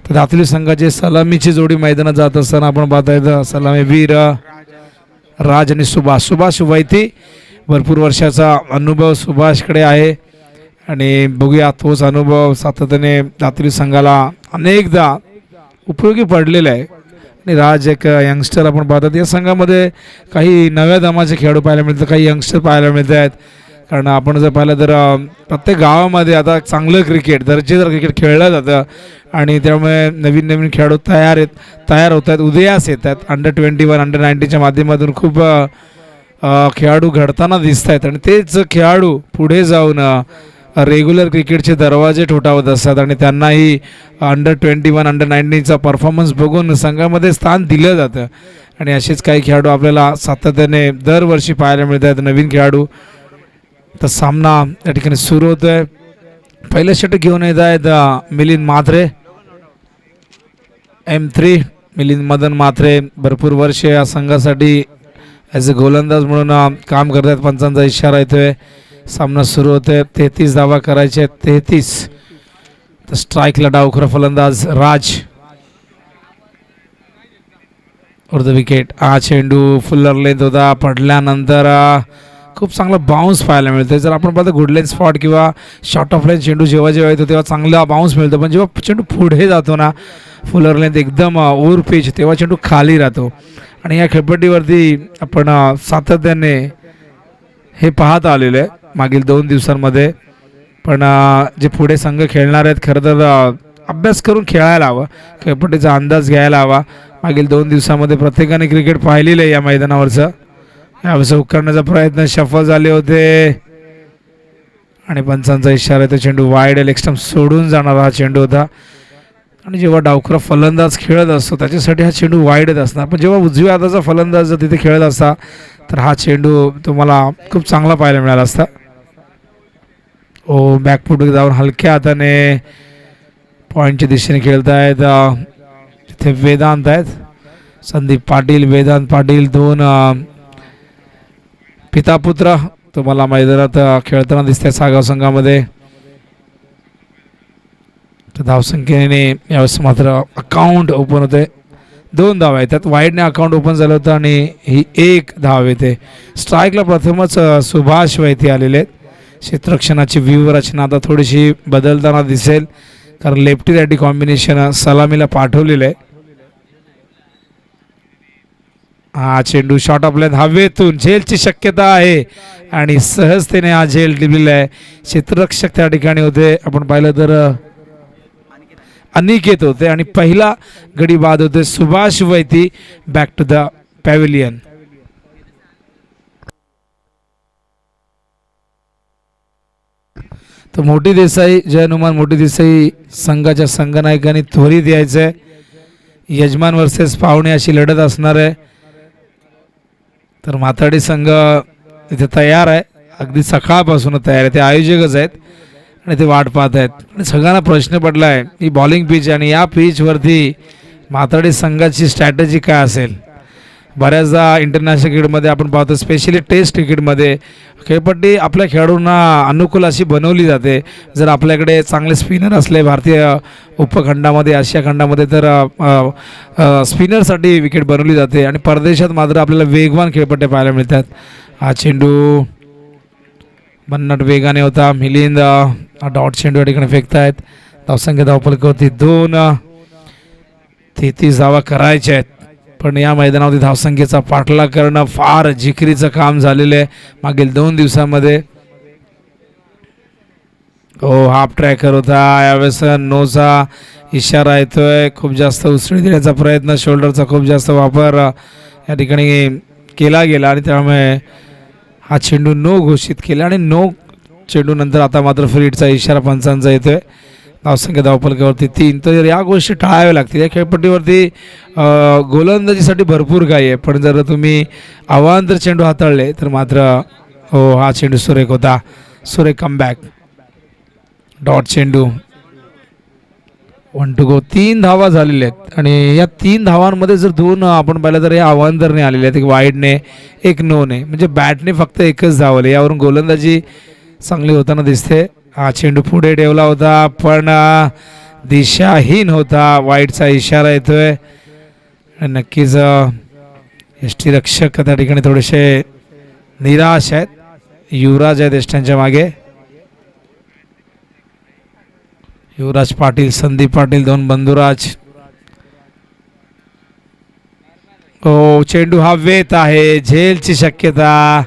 तर दातिवली संघाची सलामीची जोडी मैदानात जात असताना आपण पाहता येतं सलामीवीर राज आणि सुभाष वैती. भरपूर वर्षाचा अनुभव सुभाषकडे आहे आणि बघूया तोच अनुभव सातत्याने दातिवली संघाला अनेकदा उपयोगी पडलेला आहे. आणि राज एक यंगस्टर आपण पाहतात. या संघामध्ये काही नव्या दमाचे खेळाडू पाहायला मिळतात, काही यंगस्टर पाहायला मिळत आहेत. कारण आपण जर पाहिलं तर प्रत्येक गावामध्ये आता चांगलं क्रिकेट दर्जेदार क्रिकेट खेळलं जातं आणि त्यामुळे नवीन खेळाडू तयार होत आहेत, उदयास येतात. अंडर-21 अंडर-19च्या माध्यमातून खूप खेळाडू घडताना दिसत आहेत आणि तेच खेळाडू पुढे जाऊन रेग्युलर क्रिकेटचे दरवाजे ठोठावत असतात आणि त्यांनाही अंडर-21 अंडर-19चा परफॉर्मन्स बघून संघामध्ये स्थान दिलं जातं. आणि असेच काही खेळाडू आपल्याला सातत्याने दरवर्षी पाहायला मिळत आहेत, नवीन खेळाडू. तर सामना या ठिकाणी सुरू होतो आहे. पहिलं षटक घेऊन येत आहेत मिलिंद म्हात्रे M3. मिलिंद मदन म्हात्रे भरपूर वर्ष या संघासाठी ॲज अ गोलंदाज म्हणून काम करत आहेत. पंचांचा इशारा येतोय. सामना सुरू होतोय. 33 धावा करायचे, 33. तर स्ट्राईकला डावखुरा फलंदाज राज द विकेट. हा चेंडू फुल्लर लेंथ होता, पडल्यानंतर खूप चांगला बाउन्स पाहायला मिळतो. जर आपण पाहतो गुड लाईन स्पॉट किंवा शॉर्ट ऑफ लाईन चेंडू जेव्हा येतो तेव्हा चांगला बाउन्स मिळतो, पण जेव्हा चेंडू पुढे जातो ना फुलर लेंथ एकदम ओव्हर पिच तेव्हा चेंडू खाली राहतो. आणि या खेळपट्टीवरती आपण सातत्याने हे पाहत आलेलं आहे मागील 2 दिवसांमध्ये. पण जे पुढे संघ खेळणार आहेत खरं तर अभ्यास करून खेळायला हवं, खेळपट्टीचा अंदाज घ्यायला हवा. मागील 2 दिवसामध्ये प्रत्येकाने क्रिकेट पाहिलेलं आहे या मैदानावरचं. यावेळेस करण्याचा प्रयत्न सफल झाले होते आणि पंचांचा इशारा आहे. चेंडू वाईड लेग स्टंप सोडून जाणारा हा चेंडू होता. आणि जेव्हा डावखुरा फलंदाज खेळत असतो त्याच्यासाठी हा चेंडू वाईडच असणार, पण जेव्हा उजव्या हाताचा फलंदाज जर तिथे खेळत असता तर हा चेंडू तुम्हाला खूप चांगला पाहायला मिळाला असता. बॅकफूट जाऊन हलक्या हाताने पॉईंटच्या दिशेने खेळतायत. तिथे वेदांत आहेत, संदीप पाटील, वेदांत पाटील, 2 पिता पुत्र तुम्हाला मैदानात खेळताना दिसते सागाव संघामध्ये. तर धावसंख्येने यावेळेस मात्र अकाउंट ओपन होते. 2 धावा आहेत, त्यात वाईडने अकाउंट ओपन झालं होतं आणि ही 1 धाव येते. स्ट्राईकला प्रथमच सुभाष वैती आलेले आहेत. क्षेत्ररक्षणाची व्यूहरचना आता थोडीशी बदलताना दिसेल कारण लेफ्टी रायटी कॉम्बिनेशन सलामीला पाठवलेलं आहे. हा चेंडू शॉर्ट ऑफ लेंथ हवेतून झेलची शक्यता आहे आणि सहजतेने हा झेल दिलेला आहे. क्षेत्ररक्षक त्या ठिकाणी होते, आपण पाहिलं तर अनिकेत होते आणि पहिला गडी बाद होते Subhash Vaity. Back to the pavilion. तर मोठी देसाई, जय हनुमान मोठी देसाई संघाच्या संघनायकांनी त्वरित यायचंय. यजमान वर्सेस पाहुणे अशी लढत असणार आहे. तर माथाडी संघ इथे तयार आहे, अगदी सकाळपासून तयार आहे. ते आयोजकच आहेत आणि ते वाट पाहत आहेत. आणि सगळ्यांना प्रश्न पडला आहे ही बॉलिंग पिच आणि या पिचवरती माथाडी संघाची स्ट्रॅटेजी काय असेल. बऱ्याचदा इंटरनॅशनल क्रिकेटमध्ये आपण पाहतो, स्पेशली टेस्ट क्रिकेटमध्ये खेळपट्टी आपल्या खेळाडूंना अनुकूल अशी बनवली जाते. जर आपल्याकडे चांगले स्पिनर असले भारतीय उपखंडामध्ये, आशिया खंडामध्ये, तर स्पिनरसाठी विकेट बनवली जाते आणि परदेशात मात्र आपल्याला वेगवान खेळपट्ट्या पाहायला मिळतात. हा चेंडू भन्नाट वेगाने होता. मिलिंद डॉट चेंडू या ठिकाणी फेकतायत. धावसंख्या धावफलकावरती 2. 33 धावा करायच्या आहेत, पण या मैदानावरती धावसंख्येचा पाठलाग करणं फार जिकिरीचं काम झालेलं आहे मागील 2 दिवसांमध्ये. हो, हाफ ट्रॅकर होता. यावेळेस नोचा इशारा येतोय. खूप जास्त उसळी देण्याचा प्रयत्न, शोल्डरचा खूप जास्त वापर या ठिकाणी केला गेला आणि त्यामुळे हा चेंडू नो घोषित केला आणि नो चेंडू नंतर आता मात्र फ्री हिटचा इशारा पंचांचा येतोय. धावसंख्या धावफलकावरती 3. तर या गोष्टी टाळाव्या लागतील. या खेळपट्टीवरती गोलंदाजीसाठी भरपूर काही आहे, पण जर तुम्ही अवांतर चेंडू हाताळले तर मात्र हो, हा चेंडू सुरेख होता. सुरेख कमबॅक. डॉट चेंडू. 1 to go. 3 धावा झालेल्या आहेत आणि या 3 धावांमध्ये जर 2 आपण पाहिलं तर या अवांतरने आलेले आहेत. एक वाईडने, एक नोने, म्हणजे बॅटने फक्त एकच धावले. यावरून गोलंदाजी चांगली होताना दिसते. हा चेंडू पुढे ठेवला होता पण दिशाहीन होता. वाईडचा इशारा येतोय. नक्कीच यष्टीरक्षक त्या ठिकाणी थोडेसे निराश आहेत. युवराज आहेत यष्ट्यांच्या मागे. युवराज पाटील, संदीप पाटील, 2 बंधुराज. हो, चेंडू हवेत आहे. झेलची शक्यता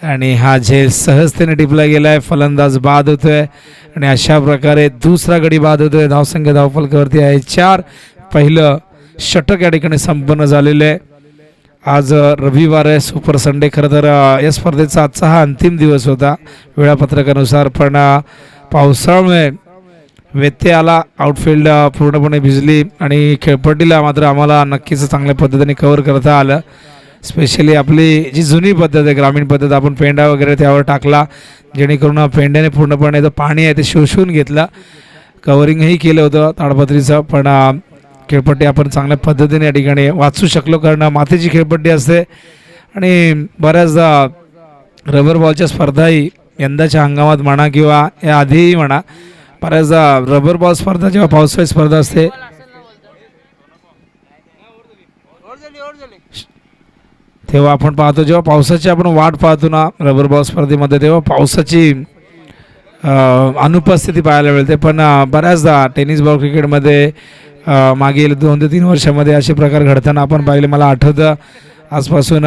आणि हा झेल सहजतेने टिपला गेलाय. फलंदाज बाद होतोय आणि अशा प्रकारे दुसरा गडी बाद होतोय. धावसंख्या धावफलकावरती आहे 4. पहिलं षटक या ठिकाणी संपन्न झालेलं आहे. आज रविवार आहे, सुपर संडे. खरं तर या स्पर्धेचा आजचा हा अंतिम दिवस होता वेळापत्रकानुसार, पण पावसाळ्यामुळे व्यत्यय आला. आउटफील्ड पूर्णपणे भिजली आणि खेळपट्टीला मात्र आम्हाला नक्कीच चांगल्या पद्धतीने कव्हर करता आलं. स्पेशली आपली जी जुनी पद्धत आहे, ग्रामीण पद्धत, आपण पेंडा वगैरे त्यावर टाकला जेणेकरून पेंड्याने पूर्णपणे जो पाणी आहे ते शोषून घेतलं. कव्हरिंगही केलं होतं ताडपत्रीचं, पण खेळपट्टी आपण चांगल्या पद्धतीने या ठिकाणी वाचू शकलो, कारण मातीची खेळपट्टी असते आणि बऱ्याचदा रबर बॉलच्या स्पर्धाही यंदाच्या हंगामात म्हणा किंवा या आधीही म्हणा, बऱ्याचदा रबर बॉल स्पर्धा जेव्हा पावसाळी स्पर्धा असते तेव्हा आपण पाहतो, जेव्हा पावसाची आपण वाट पाहतो ना रबर बॉल स्पर्धेमध्ये, तेव्हा पावसाची अनुपस्थिती पाहायला मिळते. पण बऱ्याचदा टेनिस बॉल क्रिकेटमध्ये मागील 2 ते 3 वर्षामध्ये असे प्रकार घडताना आपण पाहिले. मला आठवतं आजपासून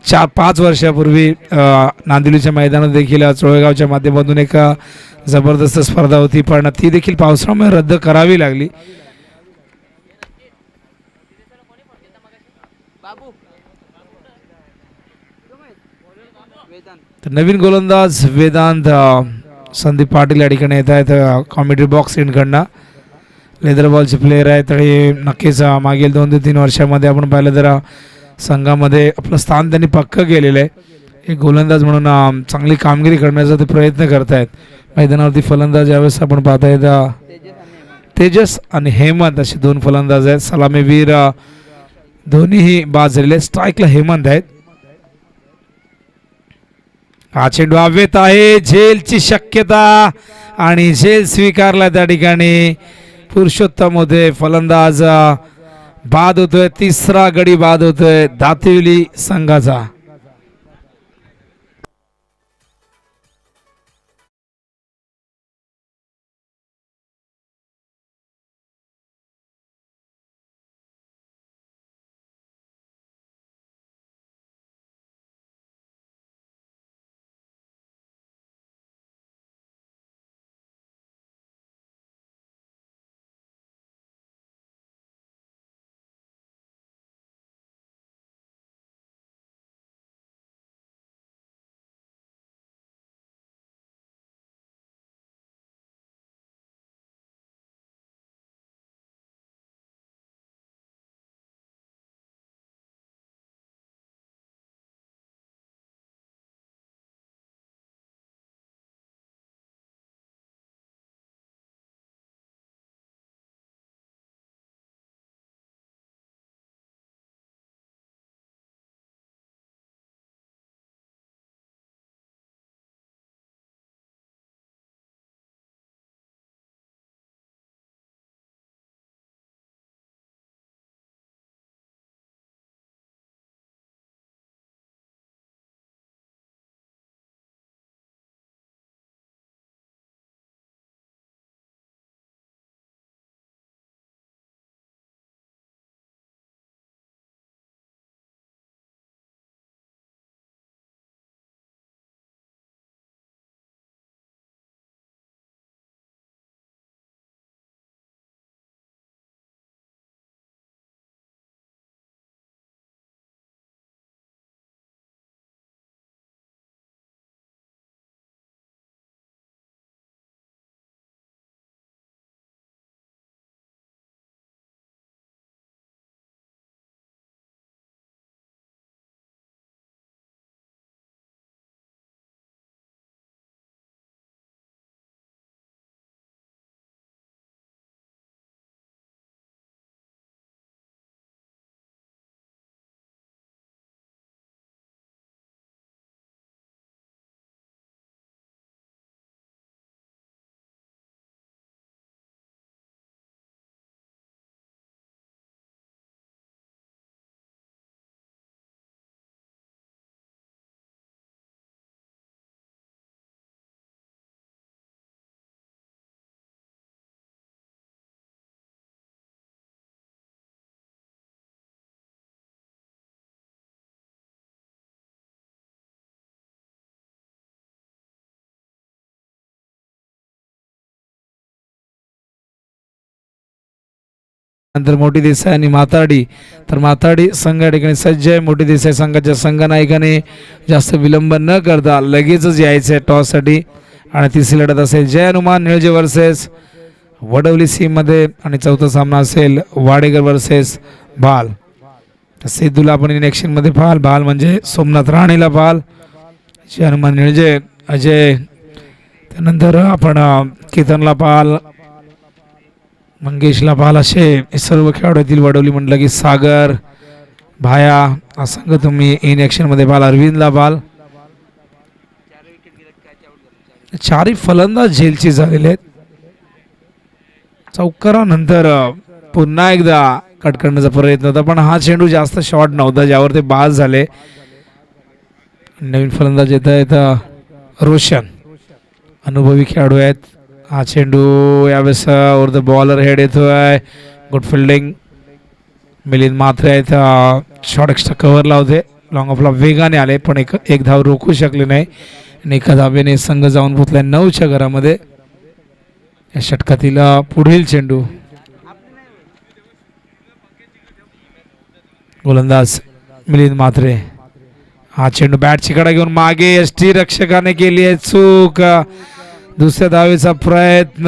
4-5 वर्षापूर्वी नांदिवलीच्या मैदानात देखील चोळेगावच्या माध्यमातून एक जबरदस्त स्पर्धा होती, पण ती देखील पावसामुळे रद्द करावी लागली. तर नवीन गोलंदाज वेदांत संदीप पाटील या ठिकाणी येत आहेत कॉमेडी बॉक्स इनकडनं. लेदर बॉलचे प्लेयर आहेत आणि नक्कीच मागील 2 ते 3 वर्षामध्ये आपण पाहिलं तर संघामध्ये आपलं स्थान त्यांनी पक्कं केलेलं आहे. एक गोलंदाज म्हणून चांगली कामगिरी करण्याचा ते प्रयत्न करत आहेत. मैदानावरती फलंदाज यावेळेस आपण पाहतायत तेजस आणि हेमंत असे 2 फलंदाज आहेत. सलामीवीर दोन्हीही बाद झालेले. स्ट्राईकला हेमंत आहेत. हा चेंडू हवेत आहे. झेलची शक्यता आणि झेल स्वीकारला त्या ठिकाणी. पुरुषोत्तम होते फलंदाज, बाद होतोय. 3रा गडी बाद होतोय दातिवली संघाचा. नंतर मोठी देसाई आणि माताडी. तर माताडी संघ या ठिकाणी सज्ज आहे. मोठी देसाई संघाच्या संघनायकाने जास्त विलंब न करता लगेचच यायचं आहे टॉससाठी. आणि तिसरी लढत असेल जय हनुमान निळजे वर्सेस वडवली सी मध्ये. आणि चौथा सामना असेल वाडेकर वर्सेस भाल. तर सिद्धूला आपण इन मध्ये पाहाल. भाल म्हणजे सोमनाथ राणेला पाहाल. जय हनुमान निळजे अजय. त्यानंतर आपण केतनला पाहाल, मंगेशला पाहाल. असे सर्व खेळाडू येथील. वडवली म्हटलं की सागर भाया हा संघ तुम्ही इन मध्ये पाहाल. अरविंदला पाहाल. चारही फलंदाज झेलची झालेले आहेत. चौकारानंतर पुन्हा एकदा कट करण्याचा प्रयत्न होता पण हा चेंडू जास्त शॉर्ट नव्हता ज्यावर ते बाद झाले. नवीन फलंदाज येत आहेत रोशन, अनुभवी खेळाडू आहेत. हा चेंडू यावेळेस ओव्हर द बॉलर हेड येतोय. Good fielding. मिलिंद मात्रे आहेत. शॉर्ट एक्स्ट्रा कव्हरला होते. लॉंग ऑफला वेगाने आले पण एक धाव रोखू शकले नाही. आणि एका धावेने संघ जाऊन पोचलाय 9च्या घरामध्ये. या षटकातील पुढील चेंडू. गोलंदाज मिलिंद मात्रे. हा चेंडू बॅटची कडा घेऊन मागे यष्टी रक्षकाने केली आहे चूक. दुसऱ्या धावेचा प्रयत्न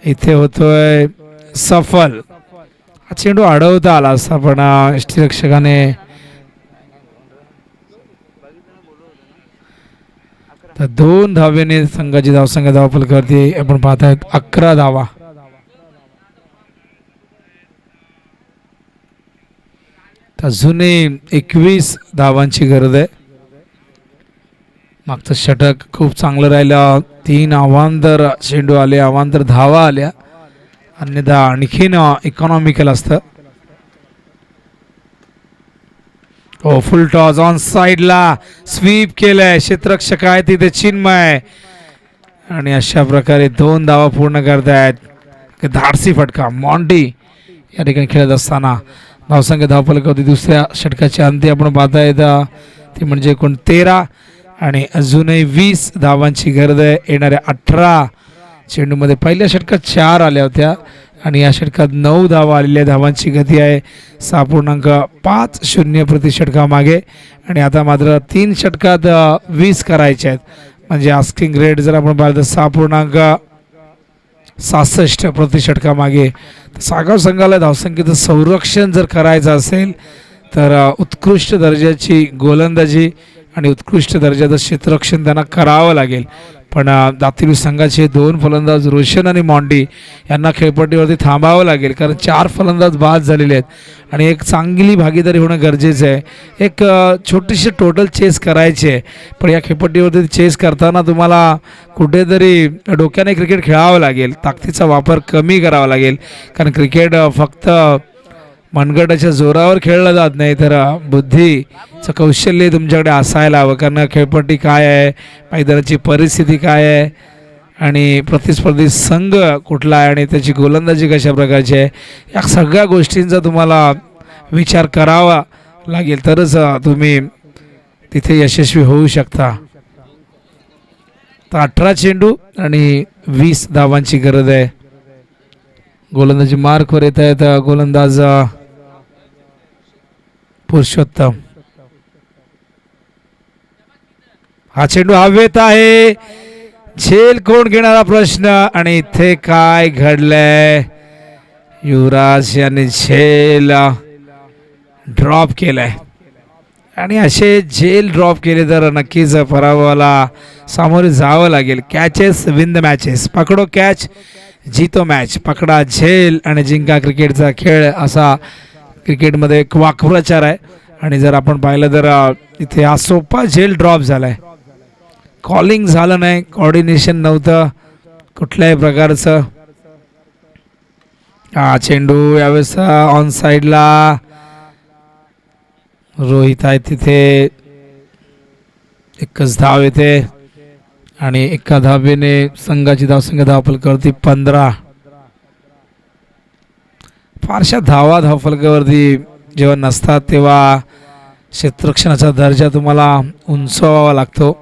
इथे होतोय सफल. हा चेंडू अडवता आला असता पण यष्टी रक्षकाने. तर 2 धावेने संघाची धावसंख्या धावफलकावरती आपण पाहतायत 11 धावा. अजूनही 21 धावांची गरज आहे. मागचं षटक खूप चांगलं राहिलं. 3 अवांतर चेंडू आले, अवांतर धावा आल्या. अन्यथा आणखीन इकॉनॉमिकल असतं. हो फुल टॉस ऑन साइडला स्वीप केलंय. क्षेत्ररक्षक आहे तिथे चिन्मय. आणि अशा प्रकारे 2 धावा पूर्ण करतायत. धाडसी फटका मॉन्टी या ठिकाणी खेळत असताना. धावसंख्या धावफलकावरती दुसऱ्या षटकाच्या अंती आपण पाहतायत ते म्हणजे एकूण 13 आणि अजूनही 20 धावांची गरज आहे. येणाऱ्या 18 चेंडूमध्ये पहिल्या षटकात 4 आल्या होत्या आणि या षटकात 9 धावा आलेल्या. धावांची गती आहे 6.50 प्रति षटकामागे. आणि आता मात्र 3 षटकात 20 करायचे आहेत. म्हणजे आस्किंग रेट जर आपण पाहिलं तर 6.66 प्रति षटकामागे. सागाव संघाला धावसंख्येचं संरक्षण जर करायचं असेल तर उत्कृष्ट दर्जाची गोलंदाजी आणि उत्कृष्ट दर्जाचं क्षेत्ररक्षण त्यांना करावं लागेल. पण दातिवली संघाचे 2 फलंदाज रोशन आणि मॉन्टी यांना खेळपट्टीवरती थांबावं लागेल कारण 4 फलंदाज बाद झालेले आहेत आणि एक चांगली भागीदारी होणं गरजेचं आहे. एक छोटीशी टोटल चेस करायची आहे पण या खेळपट्टीवरती चेस करताना तुम्हाला कुठेतरी डोक्याने क्रिकेट खेळावं लागेल. ताकदीचा वापर कमी करावा लागेल कारण क्रिकेट फक्त मनगटाच्या जोरावर खेळलं जात नाही तर बुद्धीचं कौशल्य तुमच्याकडे असायला हवं. कारण खेळपट्टी काय आहे, मैदानाची परिस्थिती काय आहे आणि प्रतिस्पर्धी संघ कुठला आहे आणि त्याची गोलंदाजी कशा प्रकारची आहे या सगळ्या गोष्टींचा तुम्हाला विचार करावा लागेल तरच तुम्ही तिथे यशस्वी होऊ शकता. तर 18 चेंडू आणि 20 धावांची गरज आहे. गोलंदाजी मार्कवर येत आहेत गोलंदाज पुरुषोत्तम. हा चेंडू हवेत आहे. झेल कोण घेणारा प्रश्न आणि इथे काय घडलंय. युवराज यांनी झेल ड्रॉप केलाय आणि असे झेल ड्रॉप केले तर नक्कीच पराभवाला सामोरे जावं लागेल. Catches win the matches. पकडो कॅच जीतो मॅच. पकडा झेल आणि जिंका क्रिकेटचा खेळ असा क्रिकेटमध्ये एक वाक्प्रचार आहे. आणि जर आपण पाहिलं तर इथे हा सोपा झेल ड्रॉप झालाय. कॉलिंग झालं नाही, कोऑर्डिनेशन नव्हतं कुठल्याही प्रकारचं. हा चेंडू यावेळेस ऑन साईडला रोहित आहे तिथे. एकच धाव येते आणि एका धावेने संघाची धावसंख्या धावफलकावरती 15. फारशा धावा धावफलकावरती जेव्हा नसतात तेव्हा क्षेत्ररक्षणाचा दर्जा तुम्हाला उंचावावा लागतो.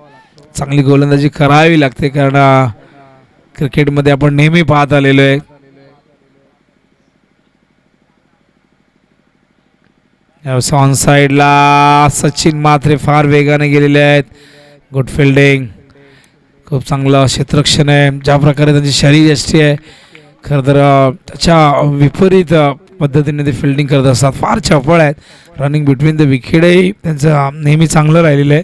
चांगली गोलंदाजी करावी लागते कारण क्रिकेटमध्ये आपण नेहमी पाहत आलेलो आहे ऑन साईडला सचिन मात्रे फार वेगाने गेलेले आहेत. गुड फिल्डिंग, खूप चांगलं क्षेत्ररक्षण आहे. ज्या प्रकारे त्यांची शरीरयष्टी आहे खरं तर त्याच्या विपरीत पद्धतीने ते फिल्डिंग करत असतात. फार चपळ आहेत. रनिंग बिटवीन द विकेटही त्यांचं नेहमी चांगलं राहिलेलं आहे.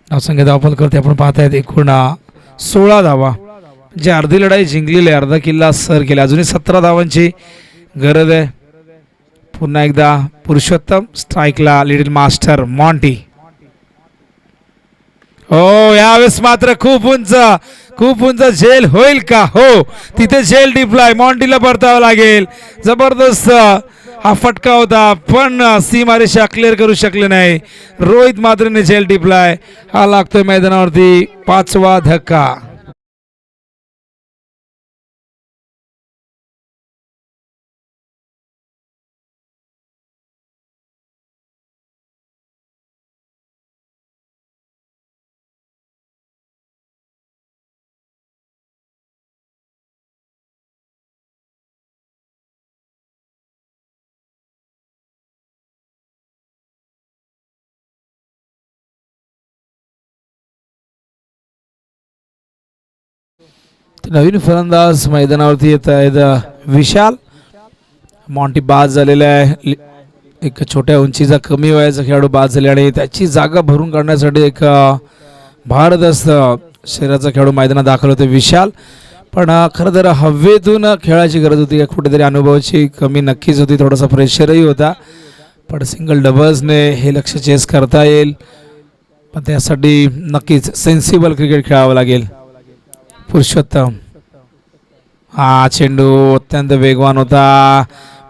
धावसंख्या धावपल करते आपण पाहतायत एकूण 16 धावा, जे अर्धी लढाई जिंकलेली आहे. अर्धा किल्ला सर केला. अजूनही 17 धावांची गरज आहे. पुन्हा एकदा पुरुषोत्तम स्ट्राईकला. Little master Monty. हो, यावेळेस मात्र खूप उंच झेल होईल का? हो, तिथे झेल डिप्लाय. मॉन्टीला परतावं लागेल. जबरदस्त हा फटका होता, पण सीमारेषा क्लिअर करू शकले नाही. रोहित मात्रेने झेल डिप्लाय. हा लागतोय मैदानावरती 5वा धक्का. नवीन फलंदाज मैदानावरती येत आहेत. विशाल. मॉन्टी बाद झालेला आहे. एक छोट्या उंचीचा कमी वयाचा खेळाडू बाद झाले आणि त्याची जागा भरून काढण्यासाठी एक भारदस्त शरीराचा खेळाडू मैदानात दाखल होते विशाल. पण खरं तर हवेतून खेळायची गरज होती. कुठेतरी अनुभवाची कमी नक्कीच होती. थोडासा प्रेशरही होता. पण सिंगल डबल्सने हे लक्ष चेस करता येईल. पण त्यासाठी नक्कीच सेन्सिबल क्रिकेट खेळावं लागेल. पुरुषोत्तम. हा चेंडू अत्यंत वेगवान होता.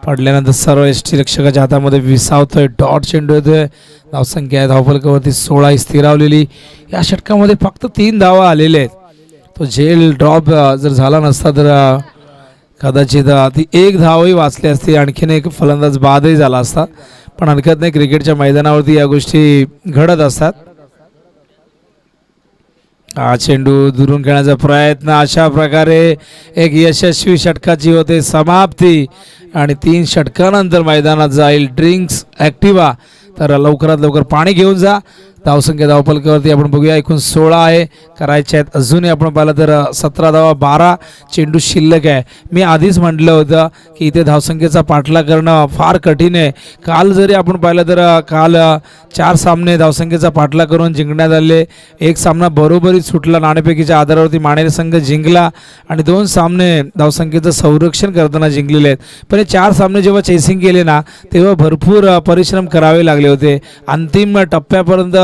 पडल्यानंतर सर्व यष्टीरक्षकाच्या हातामध्ये विसावतोय. डॉट चेंडू येतोय. धावसंख्या धावफलकावरती 16 स्थिरावलेली. या षटकामध्ये फक्त 3 धावा आलेल्या आहेत. तो झेल ड्रॉप जर झाला नसता तर कदाचित ती 1 धावही वाचली असती. आणखीन एक फलंदाज बादही झाला असता. पण हरकत नाही, क्रिकेटच्या मैदानावरती या गोष्टी घडत असतात. हा चेंडू दुरून खेळण्याचा प्रयत्न. अशा प्रकारे एक यशस्वी षटकाची होते समाप्ती आणि 3 षटकानंतर मैदानात जाईल ड्रिंक्स ॲक्टिवा. तर लवकरात लवकर पाणी घेऊन जा. धावसंख्या धावफलकावरती आपण बघूया एकूण 16 आहे. करायचे आहेत अजूनही आपण पाहिलं तर 17 धावा. 12 चेंडू शिल्लक आहे. मी आधीच म्हटलं होतं की इथे धावसंख्येचा पाठलाग करणं फार कठीण आहे. काल जरी आपण पाहिलं तर काल 4 सामने धावसंख्येचा पाठलाग करून जिंकण्यात आले. एक सामना बरोबरीत सुटला. नाणेफेकीच्या आधारावरती मानेरी संघ जिंकला आणि 2 सामने धावसंख्येचं संरक्षण करताना जिंकलेले आहेत. पण हे 4 सामने जेव्हा चेसिंग केले ना तेव्हा भरपूर परिश्रम करावे लागले होते. अंतिम टप्प्यापर्यंत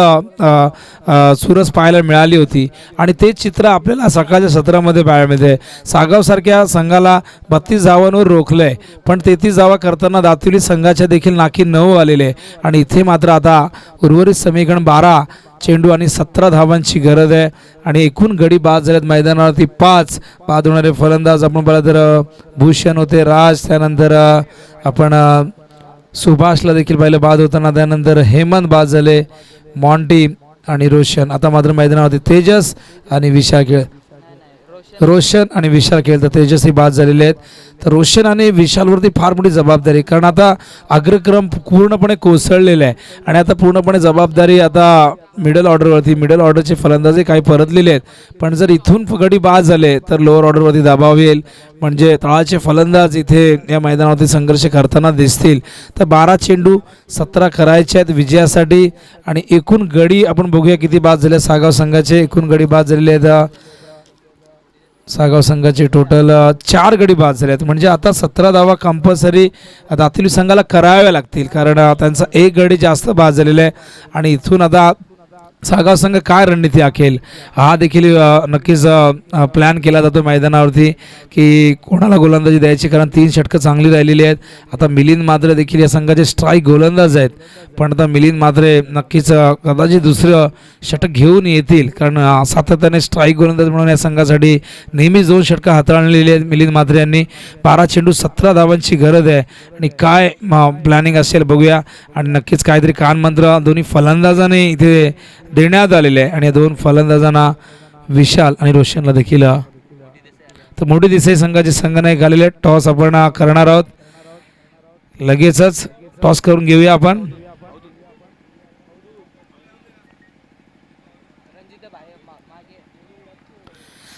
सुरस पाहायला मिळाली होती आणि ते चित्र आपल्याला सकाळच्या सत्रामध्ये पाहायला मिळते. सागावसारख्या संघाला 32 धावांवर रोखलंय, पण 33 धावा करताना दातिवली संघाच्या देखील नाकी 9 आलेले आणि इथे मात्र आता उर्वरित समीकरण 12 चेंडू आणि 17 धावांची गरज आहे. आणि एकूण गडी बाद झाल्यात मैदानावरती 5. बाद होणारे फलंदाज आपण पाहिलं तर भूषण होते, राज, त्यानंतर आपण सुभाषला देखील पाहिलं बाद होताना, त्यानंतर हेमंत बाद झाले, मॉन्टी आणि रोशन. आता मात्र मैदानावरती तेजस आणि विशाल खेळ. रोशन आणि विशाल खेळ तर तेजसही बाद झालेले आहेत. तर रोशन आणि विशालवरती फार मोठी जबाबदारी, कारण आता अग्रक्रम पूर्णपणे कोसळलेला आहे आणि आता पूर्णपणे जबाबदारी आता मिडल ऑर्डरवरती. मिडल ऑर्डरचे फलंदाजही काही परतलेले आहेत, पण जर इथून गडी बाद झाले तर लोअर ऑर्डरवरती दबाव येईल. म्हणजे तळाचे फलंदाज इथे या मैदानावरती संघर्ष करताना दिसतील. तर 12 चेंडू 17 करायचे आहेत विजयासाठी. आणि एकूण गडी आपण बघूया किती बाद झाले. सागाव संघाचे एकूण गडी बाद झालेले आहेत. सागाव संघाचे टोटल 4 गडी बाद झाले आहेत. म्हणजे आता 17 धावा कंपल्सरी दातिवली संघाला कराव्या लागतील, कारण त्यांचा 1 गडी जास्त बाद झालेला आहे. आणि इथून आता सागाव संघ काय रणनीती आखेल हा देखील नक्कीच प्लॅन केला जातो मैदानावरती की कोणाला गोलंदाजी द्यायची, कारण 3 षटकं चांगली राहिलेली आहेत. आता मिलिंद मात्रे देखील या संघाचे स्ट्राईक गोलंदाज आहेत, पण आता मिलिंद मात्रे नक्कीच कदाचित दुसरं षटक घेऊन येतील, कारण सातत्याने स्ट्राईक गोलंदाज म्हणून या संघासाठी नेहमीच 2 षटकं हाताळलेली आहेत मिलिंद मात्रे यांनी. 12 चेंडू 17 धावांची गरज आहे आणि काय प्लॅनिंग असेल बघूया. आणि नक्कीच काहीतरी कानमंत्र दोन्ही फलंदाजाने इथे देण्यात आलेले आहे आणि या 2 फलंदाजांना विशाल आणि रोशनला देखील तर मोठी देसाई संघाचे संघनायक आलेले. टॉस आपण करणार आहोत. लगेचच टॉस करून घेऊया आपण.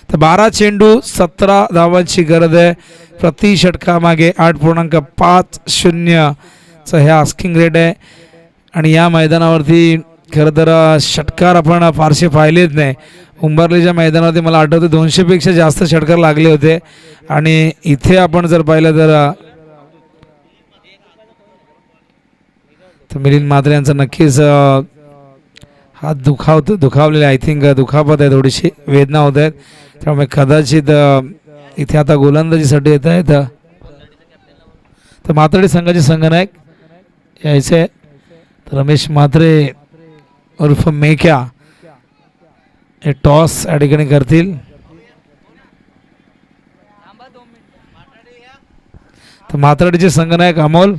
तर 12 चेंडू 17 धावांची गरज आहे. प्रति षटकामागे 8.50 चा हे आस्किंग रेट आहे. आणि या मैदानावरती खरं तर षटकार आपण फारसे पाहिलेच नाही. उंबरलीच्या मैदानावरती मला आठवते 200 पेक्षा जास्त षटकार लागले होते. आणि इथे आपण जर पाहिलं तर मिलिंद म्हात्रे यांचा नक्कीच हात दुखावलेले आय थिंक दुखापत आहे, थोडीशी वेदना होत आहेत. त्यामुळे कदाचित इथे आता गोलंदाजीसाठी येत आहेत. तर म्हात्रे संघाचे संघनायक यायचे रमेश म्हात्रे उर्फ मेक्या हे टॉस या ठिकाणी करतील. तर म्हात्रेचे संघनायक अमोल.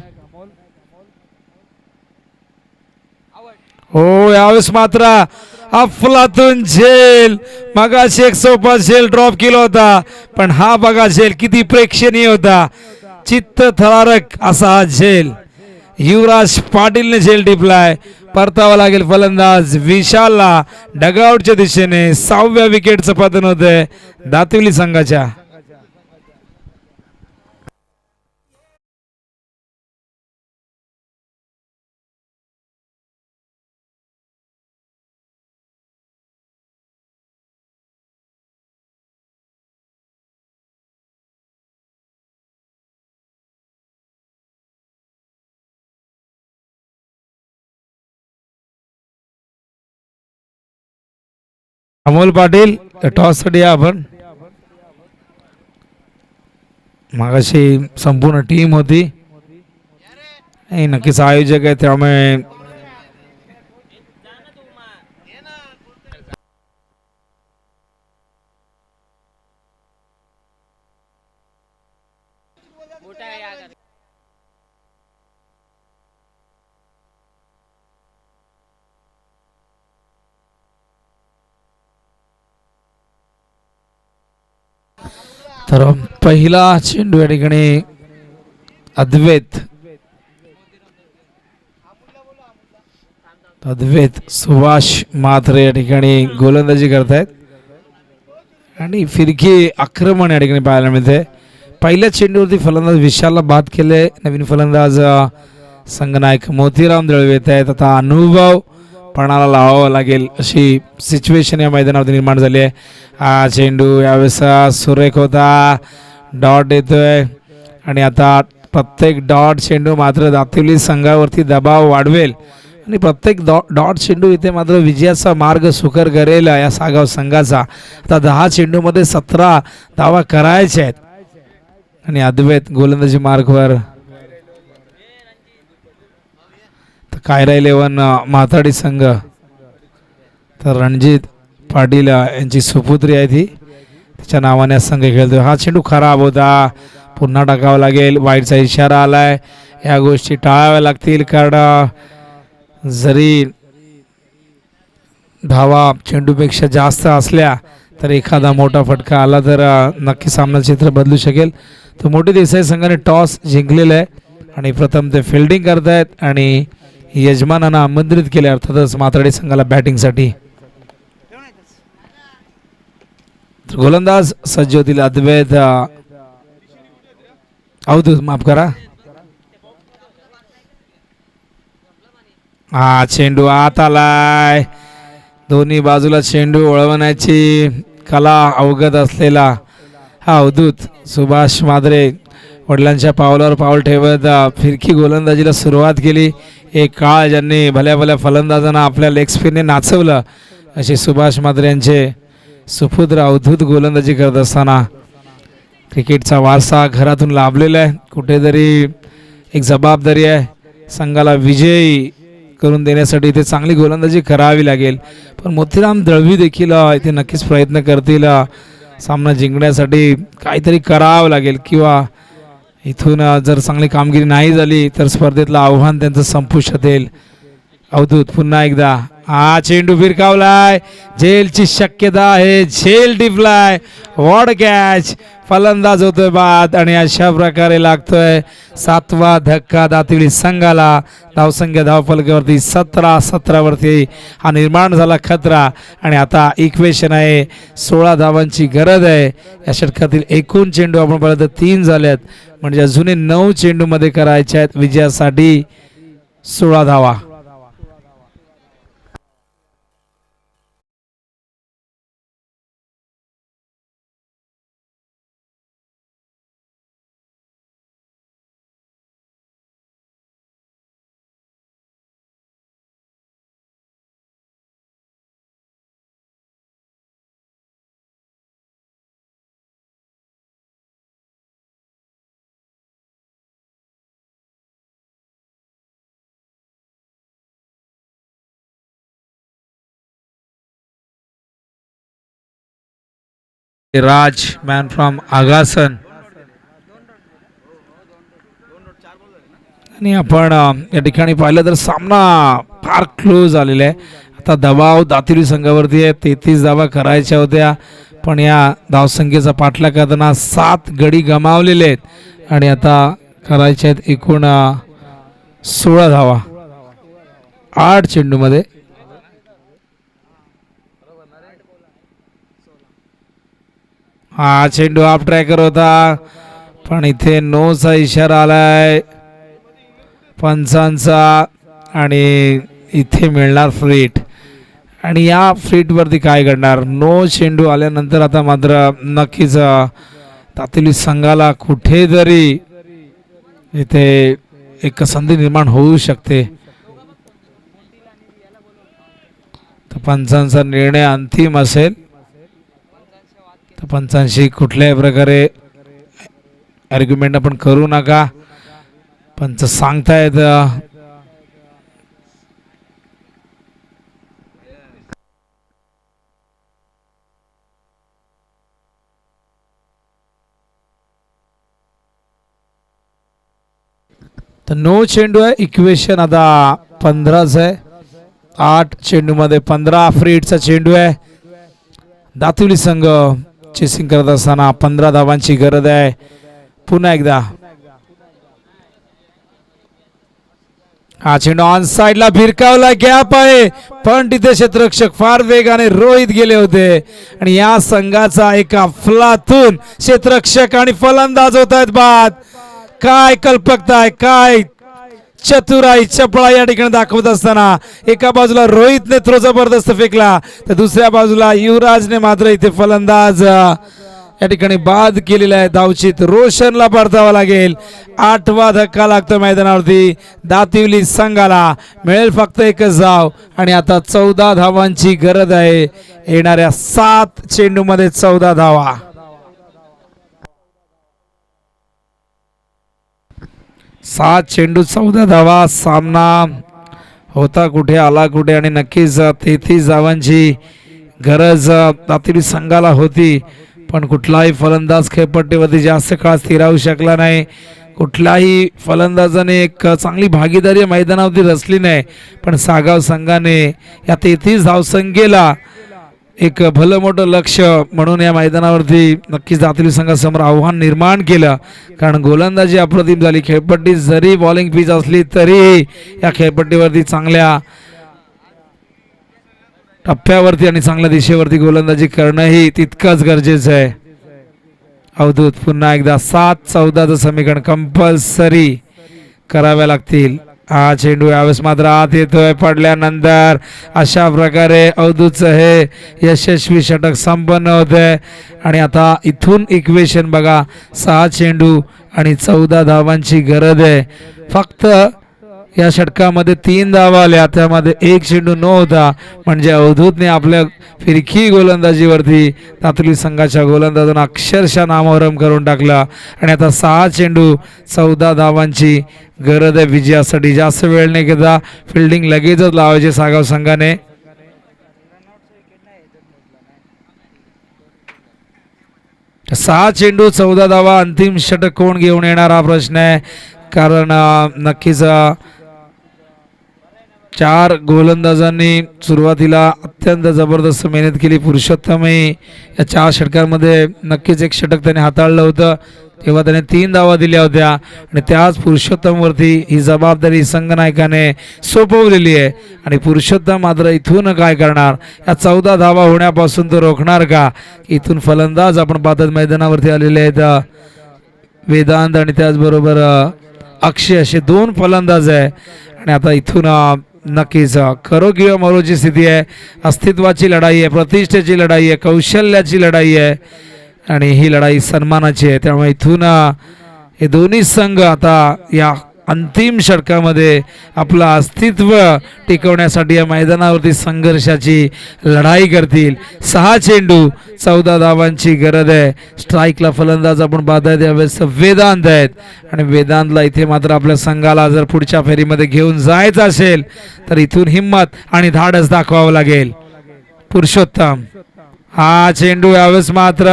हो यावेळेस मात्र अफलातून झेल. मगाशी 105 झेल ड्रॉप केला होता, पण हा बघा झेल किती प्रेक्षणीय होता. चित्त थरारक असा हा झेल युवराज पाटीलने झेल टिपलाय. परतावा लागेल फलंदाज विशालला. डगआउटच्या दिशेने 6व्या विकेटचं पतन होतंय दातिवली संघाच्या. अमोल पाटील टॉस साठी आपण. मागाशी संपूर्ण टीम होती, नक्कीच आयोजक आहे त्यामुळे तर पहिला चेंडू या ठिकाणी अद्वैत सुभाष म्हात्रे या ठिकाणी गोलंदाजी करतायत. आणि फिरकी आक्रमण या ठिकाणी पाहायला मिळते. पहिल्या चेंडूवरती फलंदाज विशालला बाद केले. नवीन फलंदाज संघनायक मोतीराम दळवी येत आहेत. आता अनुभव पणाला लावावा लागेल अशी सिच्युएशन या मैदानावरती निर्माण झाली आहे. हा चेंडू यावेळेस सुरेख होता. डॉट येतोय आणि आता प्रत्येक डॉट चेंडू मात्र दातिवली संघावरती दबाव वाढवेल आणि प्रत्येक डॉट चेंडू इथे मात्र विजयाचा मार्ग सुकर करेल या सागाव संघाचा. आता 10 चेंडूमध्ये 17 धावा करायच्या आहेत. आणि अद्वैत गोलंदाजी मार्गवर. कायरा 11 माथाडी संघ. तर रणजित पाटील यांची सुपुत्री आहे ती, तिच्या नावाने संघ खेळतो. हा चेंडू खराब होता, पुन्हा टाकावा लागेल. वाईटचा इशारा आलाय. या गोष्टी टाळाव्या लागतील, कारण जरी धावा चेंडूपेक्षा जास्त असल्या तर एखादा मोठा फटका आला तर नक्की सामना चित्र बदलू शकेल. तर मोठी देसाई संघाने टॉस जिंकलेला आहे आणि प्रथम ते फिल्डिंग करतायत आणि यजमानांना आमंत्रित केले अर्थातच माथाडी संघाला बॅटिंगसाठी. गोलंदाज सज्ज होतील अद्वैत अवधूत, माफ करा. हा चेंडू आत आलाय. दोन्ही बाजूला चेंडू वळवण्याची कला अवगत असलेला हा अवधूत सुभाष म्हात्रे वडिलांच्या पावलावर पाऊल ठेवत फिरकी गोलंदाजीला सुरुवात केली. एक काळ ज्यांनी भल्या भल्या फलंदाजांना आपल्या लेग स्पिनने नाचवलं असे सुभाष म्हात्रे यांचे सुपुत्र अवधूत गोलंदाजी करत असताना क्रिकेटचा वारसा घरातून लाभलेला आहे. कुठेतरी एक जबाबदारी आहे, संघाला विजयी करून देण्यासाठी इथे चांगली गोलंदाजी करावी लागेल. पण मोतीराम दळवी देखील इथे नक्कीच प्रयत्न करतील. सामना जिंकण्यासाठी काहीतरी करावं लागेल किंवा इथून जर चांगली कामगिरी नाही झाली तर स्पर्धेतलं आव्हान त्यांचं संपुष्टात येईल. अवधूत पुन्हा एकदा हा चेंडू फिरकावलाय, झेलची शक्यता आहे, झेल टिपलाय, वॉड कॅच, फलंदाज होतोय बाद आणि अशा प्रकारे लागतोय 7वा धक्का दातिवली संघाला. धावसंख्या धावफलकावरती 17 वरती हा निर्माण झाला खतरा आणि आता इक्वेशन आहे 16 धावांची गरज आहे. या षटकातील एकूण चेंडू आपण पाहिलं तर 3 झालेत, म्हणजे अजूनही 9 चेंडू मध्ये करायचे आहेत विजयासाठी 16 धावा. राज मॅन फ्रॉम आगासन आणि आपण या ठिकाणी पाहिलं तर सामना फार क्लोज आलेला आहे. आता दबाव दातिवली संघावरती आहे, 33 धावा करायच्या होत्या, पण या धावसंख्येचा पाठलाग करताना 7 गडी गमावलेले आहेत आणि आता करायचे आहेत एकूण 16 धावा 8 चेंडूमध्ये. हा चेंडू ऑफ ट्रॅकर होता, पण इथे नोचा इशारा आलाय पंचांचा आणि इथे मिळणार फ्रीट. आणि या फ्रीट वरती काय घडणार, नो चेंडू आल्यानंतर आता मात्र नक्कीच दातिवली संघाला कुठेतरी इथे एक संधी निर्माण होऊ शकते. तर पंचांचा निर्णय अंतिम असेल, तर पंचांशी कुठल्याही प्रकारे आर्ग्युमेंट आपण करू नका. पंच सांगतायत तर नो चेंडू आहे. इक्वेशन आता 15च आहे. 8 चेंडू मध्ये 15 फ्रीटचा चेंडू आहे. दातिवली संघ चेसिंग करत असताना 15 धावांची गरज आहे. पुन्हा एकदा हा चेंडू ऑन साइडला भिरकावला, गॅप आहे, पण तिथे क्षेत्ररक्षक फार वेगाने रोहित गेले होते आणि या संघाचा एका अफलातून क्षेत्ररक्षक आणि फलंदाज होत आहेत बाद. काय कल्पकता आहे, काय चतुराई चपळा या ठिकाणी दाखवत असताना एका बाजूला रोहितने थ्रो जबरदस्त फेकला, तर दुसऱ्या बाजूला युवराजने मात्र इथे फलंदाज या ठिकाणी बाद केलेला आहे. धावचित रोशनला परतावा लागेल. 8वा धक्का लागतो मैदानावरती. दातिवली संघाला मिळेल फक्त एकच धाव आणि आता 14 धावांची गरज आहे. येणाऱ्या 7 चेंडूमध्ये 14 धावा. 7 चेंडू 14 धावा. सामना होता कुठे आला कुठे आणि नक्कीच 33 धावांची गरज दातिवली संघाला होती, पण कुठलाही फलंदाज खेळपट्टीवरती जास्त काळ स्थिरावू शकला नाही. कुठल्याही फलंदाजाने एक चांगली भागीदारी मैदानावरती रचली नाही, पण सागाव संघाने या 33 धावसंख्येला एक भलं मोठं लक्ष म्हणून या मैदानावरती नक्कीच दातिवली संघासमोर आव्हान निर्माण केलं. कारण गोलंदाजी अप्रतिम झाली. खेळपट्टी जरी बॉलिंग पिच असली तरी या खेळपट्टीवरती चांगल्या टप्प्यावरती आणि चांगल्या दिशेवरती गोलंदाजी करणंही तितकंच गरजेचं आहे. अवधूत पुन्हा एकदा 7-14चं समीकरण कंपल्सरी कराव्या लागतील. हा चेंडू यावेळेस मात्र आत येतोय पडल्यानंतर. अशा प्रकारे अवधूतचं हे यशस्वी षटक संपन्न होतंय आणि आता इथून इक्वेशन बघा, 6 चेंडू आणि 14 धावांची गरज आहे. फक्त या षटकामध्ये 3 धावा आल्या, त्यामध्ये 1 चेंडू न होता, म्हणजे अवधूतने आपल्या फिरकी गोलंदाजीवरती दातिवली संघाच्या गोलंदाजांना अक्षरशः नामोहरम करून टाकला आणि आता 6 चेंडू 14 धावांची गरज आहे विजयासाठी. जास्त वेळ नाही घेता फिल्डिंग लगेचच लावायची सागाव संघाने. सहा चेंडू 14 धावा. अंतिम षटक कोण घेऊन येणार हा प्रश्न आहे, कारण नक्कीच 4 गोलंदाजांनी सुरुवातीला अत्यंत जबरदस्त मेहनत केली. पुरुषोत्तमही या 4 षटकांमध्ये नक्कीच एक षटक त्याने हाताळलं होतं, तेव्हा त्याने 3 धावा दिल्या होत्या आणि त्याच पुरुषोत्तमवरती ही जबाबदारी संघनायकाने सोपवलेली आहे. आणि पुरुषोत्तम मात्र इथून काय करणार, या 14 धावा होण्यापासून तो रोखणार का? इथून फलंदाज आपण पाहतात मैदानावरती आलेले आहेत, वेदांत आणि त्याचबरोबर अक्षय असे 2 फलंदाज आहे. आणि आता इथून नक्कीच करो किंवा मरोची स्थिती आहे. अस्तित्वाची लढाई आहे, प्रतिष्ठेची लढाई आहे, कौशल्याची लढाई आहे आणि ही लढाई सन्मानाची आहे. त्यामुळे इथून हे दोन्ही संघ आता या अंतिम षटकामध्ये आपलं अस्तित्व टिकवण्यासाठी या मैदानावरती संघर्षाची लढाई करतील. 6 चेंडू 14 धावांची गरज आहे. स्ट्राईकला फलंदाज आपण पाहताय त्यावेळेस वेदांत आहेत आणि वेदांतला इथे मात्र आपल्या संघाला जर पुढच्या फेरीमध्ये घेऊन जायचं असेल तर इथून हिंमत आणि धाडस दाखवावं लागेल. पुरुषोत्तम हा चेंडू यावेळेस मात्र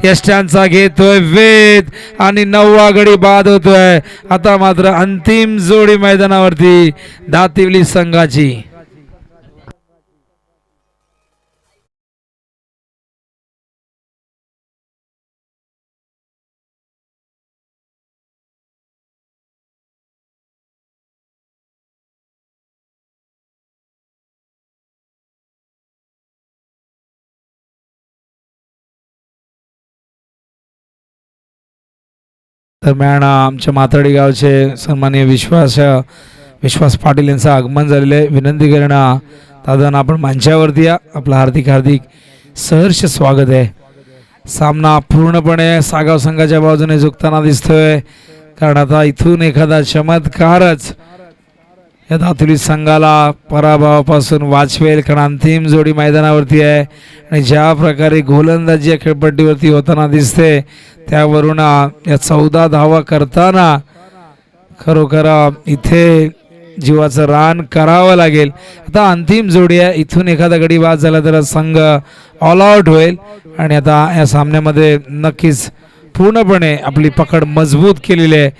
यष्ट्यांचा घेतोय वेद आणि 9वा गडी बाद होतोय. आता मात्र अंतिम जोडी मैदानावरती दातिवली संघाची. दरम्यान आमच्या माथाडी गावचे सन्माननीय विश्वास पाटील यांचं आगमन झालेलं आहे. विनंती करणं दादा आपण मंचावरती या, आपलं हार्दिक सहर्ष स्वागत आहे. सामना पूर्णपणे सागाव संघाच्या बाजूने झुकताना दिसतोय, कारण आता इथून एखादा चमत्कारच या दातुली संघाला पराभवापासून वाचवेल. कारण अंतिम जोडी मैदानावरती आहे आणि ज्या प्रकारे गोलंदाजी या खेळपट्टीवरती होताना दिसते त्यावरून या 14 धावा करताना खरोखर इथे जीवाचं रान करावं लागेल. आता अंतिम जोडी आहे, इथून एखादा गडी बाद झाला तर संघ ऑल आउट होईल आणि आता या सामन्यामध्ये नक्कीच पूर्णपणे आपली पकड मजबूत केलेली आहे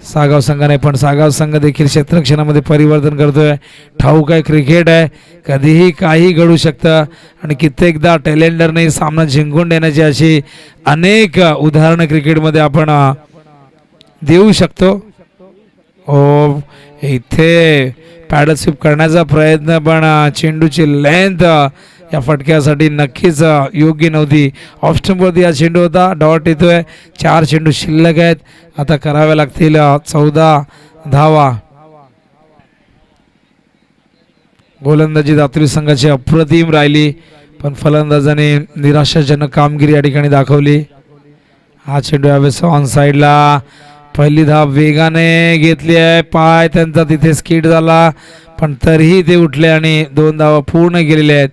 सागाव संघाने. पण सागाव संघ देखील क्षेत्रक्षणामध्ये परिवर्तन करतोय. ठाऊक आहे, क्रिकेट आहे, कधीही काही घडू शकतं आणि कित्येकदा टेलेंडरने सामना जिंकून देण्याची अशी अनेक उदाहरणं क्रिकेटमध्ये आपण देऊ शकतो. हो, इथे पॅडल स्वीप करण्याचा प्रयत्न, पण चेंडूची लेंथ या फटक्यासाठी नक्कीच योग्य नव्हती. ऑफ स्टंपवरती हा चेंडू होता, डॉट येतोय. 4 चेंडू शिल्लक आहेत, आता कराव्या लागतील 14 धावा. गोलंदाजी दातुली संघाची अप्रतिम राहिली, पण फलंदाजाने निराशाजनक कामगिरी या ठिकाणी दाखवली. हा चेंडू यावेळेस ऑन साईडला, पहिली धाव वेगाने घेतली आहे. पाय त्यांचा तिथे स्किड झाला, पण तरीही ते उठले आणि 2 धावा पूर्ण केलेल्या आहेत.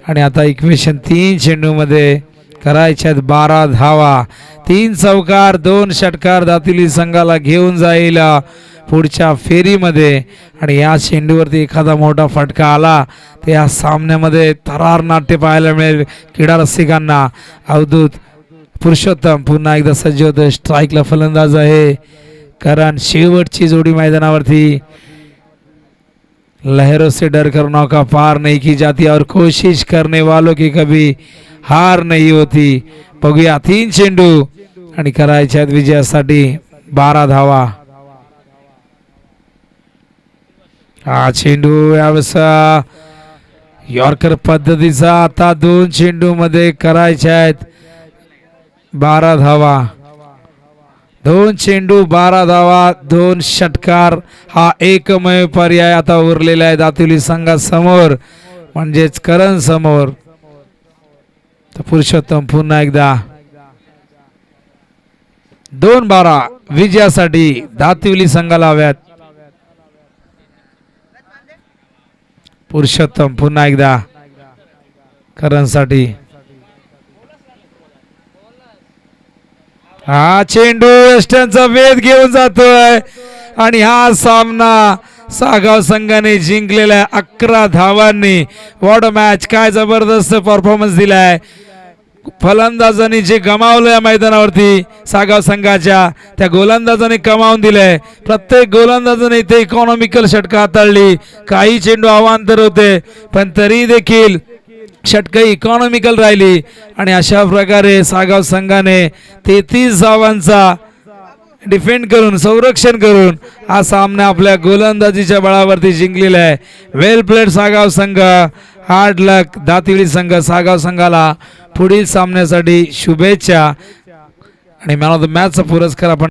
आणि आता इक्वेशन 3 चेंडूमध्ये करायच्या आहेत 12 धावा. 3 चौकार 2 षटकार दातिवली संघाला घेऊन जाईल पुढच्या फेरीमध्ये. आणि या चेंडूवरती एखादा मोठा फटका आला तर या सामन्यामध्ये थरार नाट्य पाहायला मिळेल क्रीडा रसिकांना. अवधूत पुरुषोत्तम पुन्हा एकदा सज्ज होतोय. स्ट्राईकला फलंदाज आहे कारण शेवटची जोडी मैदानावरती. लहरों से डर कर नौका पार नहीं की जाती और कोशिश करने वालों की कभी हार नहीं होती. बघूया 3 चेंडू आणि करायच्या विजयासाठी 12 धावा. हा चेंडू यावेळेस यॉर्कर पद्धतीचा. आता 2 चेंडू मध्ये करायच्या आहेत 12 धावा. 2 चेंडू 12 धावा 2 षटकार हा एकमेव पर्याय आता उरलेला आहे दातिवली संघासमोर, म्हणजेच करण समोर. तर पुरुषोत्तम पुन्हा एकदा 2-12 विजयासाठी दातिवली संघाला हव्यात. पुरुषोत्तम पुन्हा एकदा करणसाठी. हा चेंडू वेस्टर्नचा वेध घेऊन जातोय आणि हा सामना सागाव संघाने जिंकलेला आहे 11 धावांनी. वॉट अ मॅच, काय जबरदस्त परफॉर्मन्स दिलाय. फलंदाजांनी जे गमावलं या मैदानावरती सागाव संघाच्या, त्या गोलंदाजांनी कमावून दिलंय. प्रत्येक गोलंदाजाने इथे इकॉनॉमिकल षटकं हाताळली. काही चेंडू अवांतर होते पण तरी देखील षटकं इकॉनॉमिकल राहिली आणि अशा प्रकारे सागाव संघाने 33 धावांचा डिफेंड करून, संरक्षण करून हा सामना आपल्या गोलंदाजीच्या बळावरती जिंकलेला आहे. वेल प्लेड सागाव संघ. हार्ड लक दातिवली संघ. सागाव संघाला पुढील सामन्यासाठी शुभेच्छा आणि मॅन ऑफ द मॅचचा पुरस्कार आपण